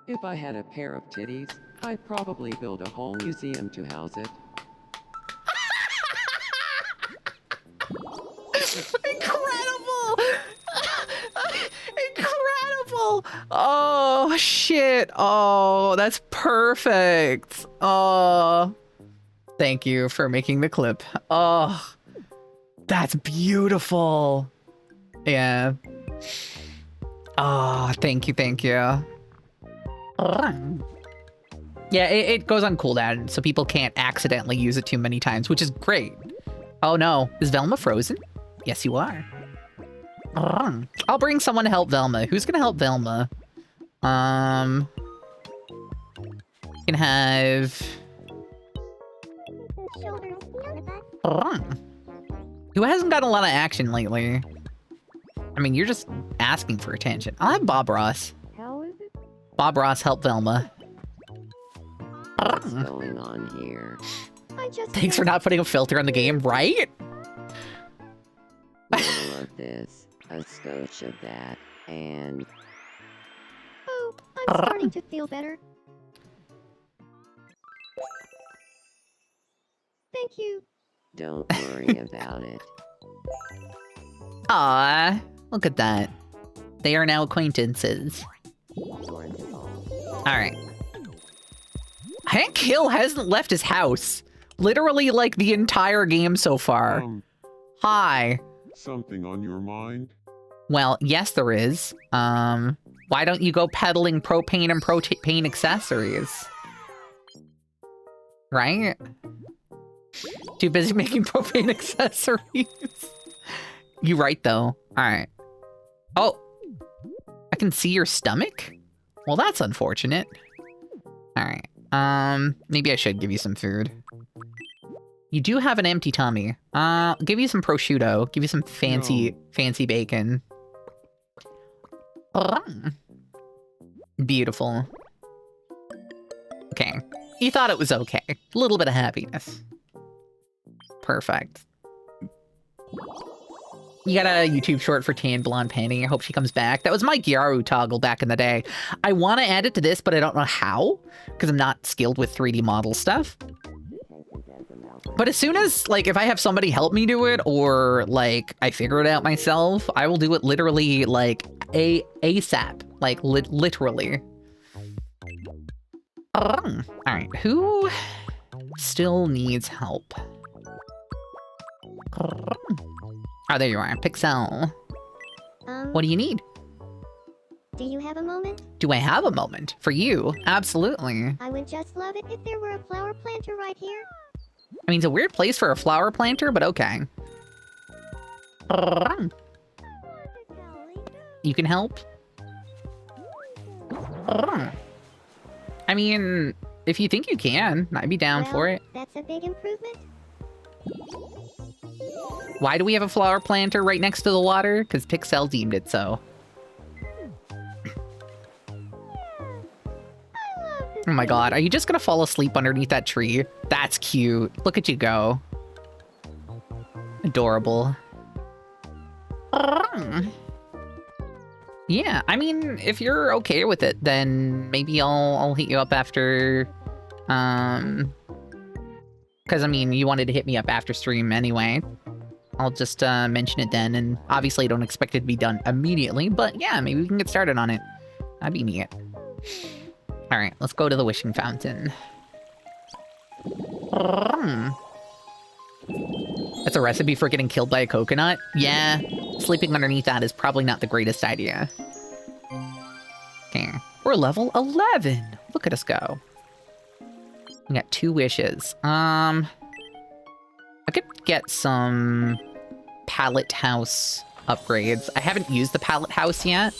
If I had a pair of titties, I'd probably build a whole museum to house it. Incredible! Incredible! Oh, shit. Oh, that's perfect. Oh, thank you for making the clip. Oh, that's beautiful. Yeah. Oh, thank you, thank you. Yeah, it goes on cooldown, so people can't accidentally use it too many times, which is great. Oh no, is Velma frozen? Yes, you are. I'll bring someone to help Velma. Who's gonna help Velma? You can have... Shoulders, none of that. Who hasn't gotten a lot of action lately? I mean, you're just asking for attention. I'll have Bob Ross. How is it? Bob Ross help Velma. What's going on here? I just Thanks for not putting a filter on the game, right? A little of this, a scotch of that, and Oh, I'm starting to feel better. Thank you. don't worry about it. Ah, look at that. They are now acquaintances. Alright. Hank Hill hasn't left his house. Literally, like, the entire game so far. Hi. Something on your mind? Well, yes, there is. Why don't you go peddling propane and propane accessories? Right? Too busy making propane accessories. You right, though. Alright. Oh. I can see your stomach? Well, that's unfortunate. Alright. Maybe I should give you some food. You do have an empty tummy. Give you some prosciutto. Give you some fancy bacon. Beautiful. Okay. You thought it was okay. A little bit of happiness. Perfect. You got a YouTube short for Tan Blonde Penny. I hope she comes back. That was my Gyaru toggle back in the day. I want to add it to this, but I don't know how, because I'm not skilled with 3D model stuff. But as soon as, like, if I have somebody help me do it, or, like, I figure it out myself, I will do it literally, like, ASAP. Like, literally. Alright, who still needs help? Oh, there you are. Pixel. What do you need? Do you have a moment? Do I have a moment? For you? Absolutely. I would just love it if there were a flower planter right here. I mean, it's a weird place for a flower planter, but okay. You can help? I mean, if you think you can, I'd be down for it. That's a big improvement. Why do we have a flower planter right next to the water? Because Pixel deemed it so. Oh my god, are you just gonna fall asleep underneath that tree? That's cute. Look at you go. Adorable. Yeah, I mean, if you're okay with it, then maybe I'll hit you up after, because I mean, you wanted to hit me up after stream anyway. I'll just mention it then, and obviously I don't expect it to be done immediately, but yeah, maybe we can get started on it. That'd be neat. Alright, let's go to the wishing fountain. That's a recipe for getting killed by a coconut? Yeah, sleeping underneath that is probably not the greatest idea. Okay, we're level 11. Look at us go. We got 2 wishes. I could get some pallet house upgrades. I haven't used the pallet house yet.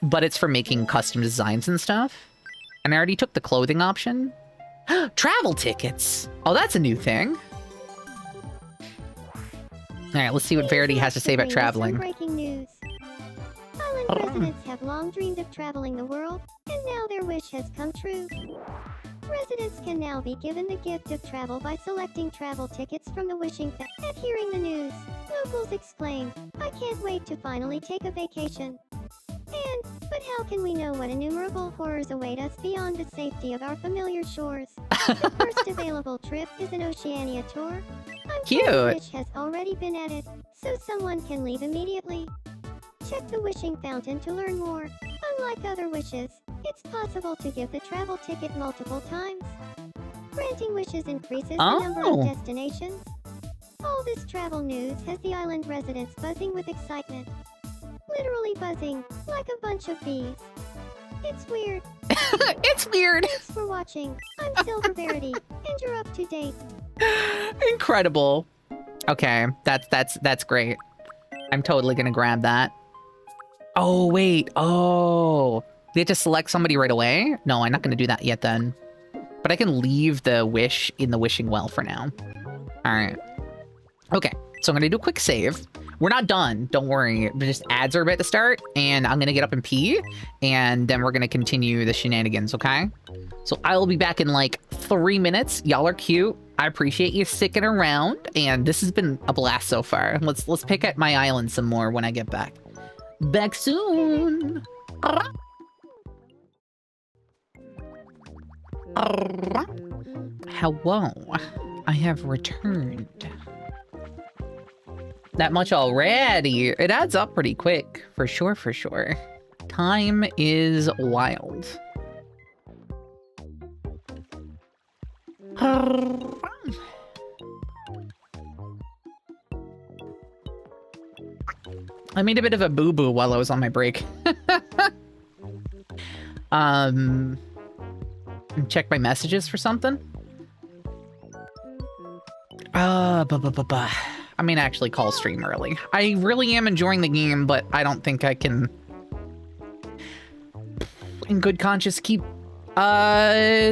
But it's for making custom designs and stuff. And I already took the clothing option. Travel tickets! Oh, that's a new thing. Alright, let's see what Verity has to say about traveling. Breaking news. Island residents have long dreamed of traveling the world, and now their wish has come true. Residents can now be given the gift of travel by selecting travel tickets from the wishing fountain. At hearing the news, locals exclaimed, "I can't wait to finally take a vacation." But how can we know what innumerable horrors await us beyond the safety of our familiar shores? The first available trip is an Oceania tour. I'm Cute. told the wish has already been added, so someone can leave immediately. Check the wishing fountain to learn more. Unlike other wishes, it's possible to give the travel ticket multiple times. Granting wishes increases the number of destinations. All this travel news has the island residents buzzing with excitement. Literally buzzing, like a bunch of bees. It's weird. It's weird. Thanks for watching. I'm Silver Verity, and you're up to date. Incredible. Okay, that's great. I'm totally gonna grab that. Oh, wait. Oh. They have to select somebody right away? No, I'm not gonna do that yet then. But I can leave the wish in the wishing well for now. Alright. Okay, so I'm gonna do a quick save. We're not done, don't worry. Just ads are about to start, and I'm gonna get up and pee, and then we're gonna continue the shenanigans, okay? So I'll be back in like 3 minutes. Y'all are cute. I appreciate you sticking around, and this has been a blast so far. Let's pick at my island some more when I get back. Back soon. Hello, I have returned. That much already. It adds up pretty quick, for sure, for sure. Time is wild. I made a bit of a boo-boo while I was on my break. Check my messages for something. I mean, actually call stream early. I really am enjoying the game, but I don't think I can, in good conscience, keep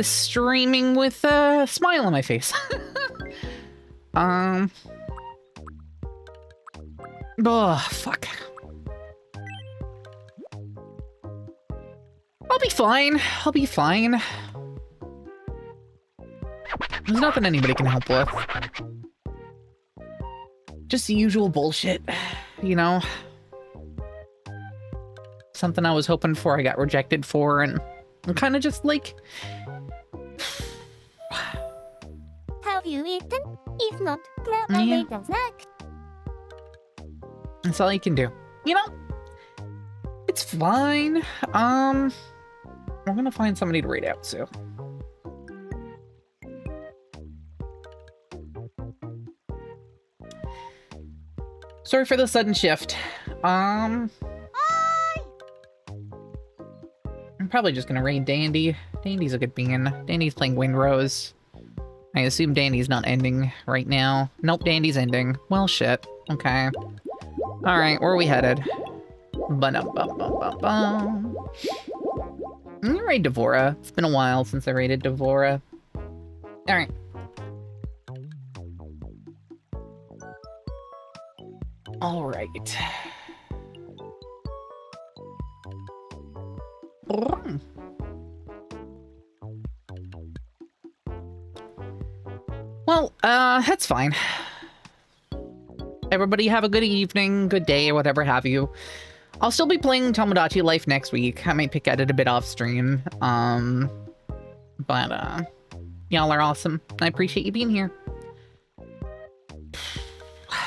streaming with a smile on my face. Oh, fuck. I'll be fine. I'll be fine. There's nothing anybody can help with. Just the usual bullshit, you know? Something I was hoping for, I got rejected for, and I'm kind of just like... Have you eaten? If not, grab a little snack. That's all you can do. You know? It's fine. We're gonna find somebody to raid out soon. Sorry for the sudden shift. I'm probably just gonna raid Dandy. Dandy's a good bean. Dandy's playing Windrose. I assume Dandy's not ending right now. Nope, Dandy's ending. Well, shit. Okay. Alright, where are we headed? Ba-dum-bum-bum-bum-bum. I'm gonna raid Devora. It's been a while since I raided Devora. Alright. Alright. Well, that's fine. Everybody have a good evening, good day, or whatever have you. I'll still be playing Tomodachi Life next week. I might pick at it a bit off stream. But y'all are awesome. I appreciate you being here.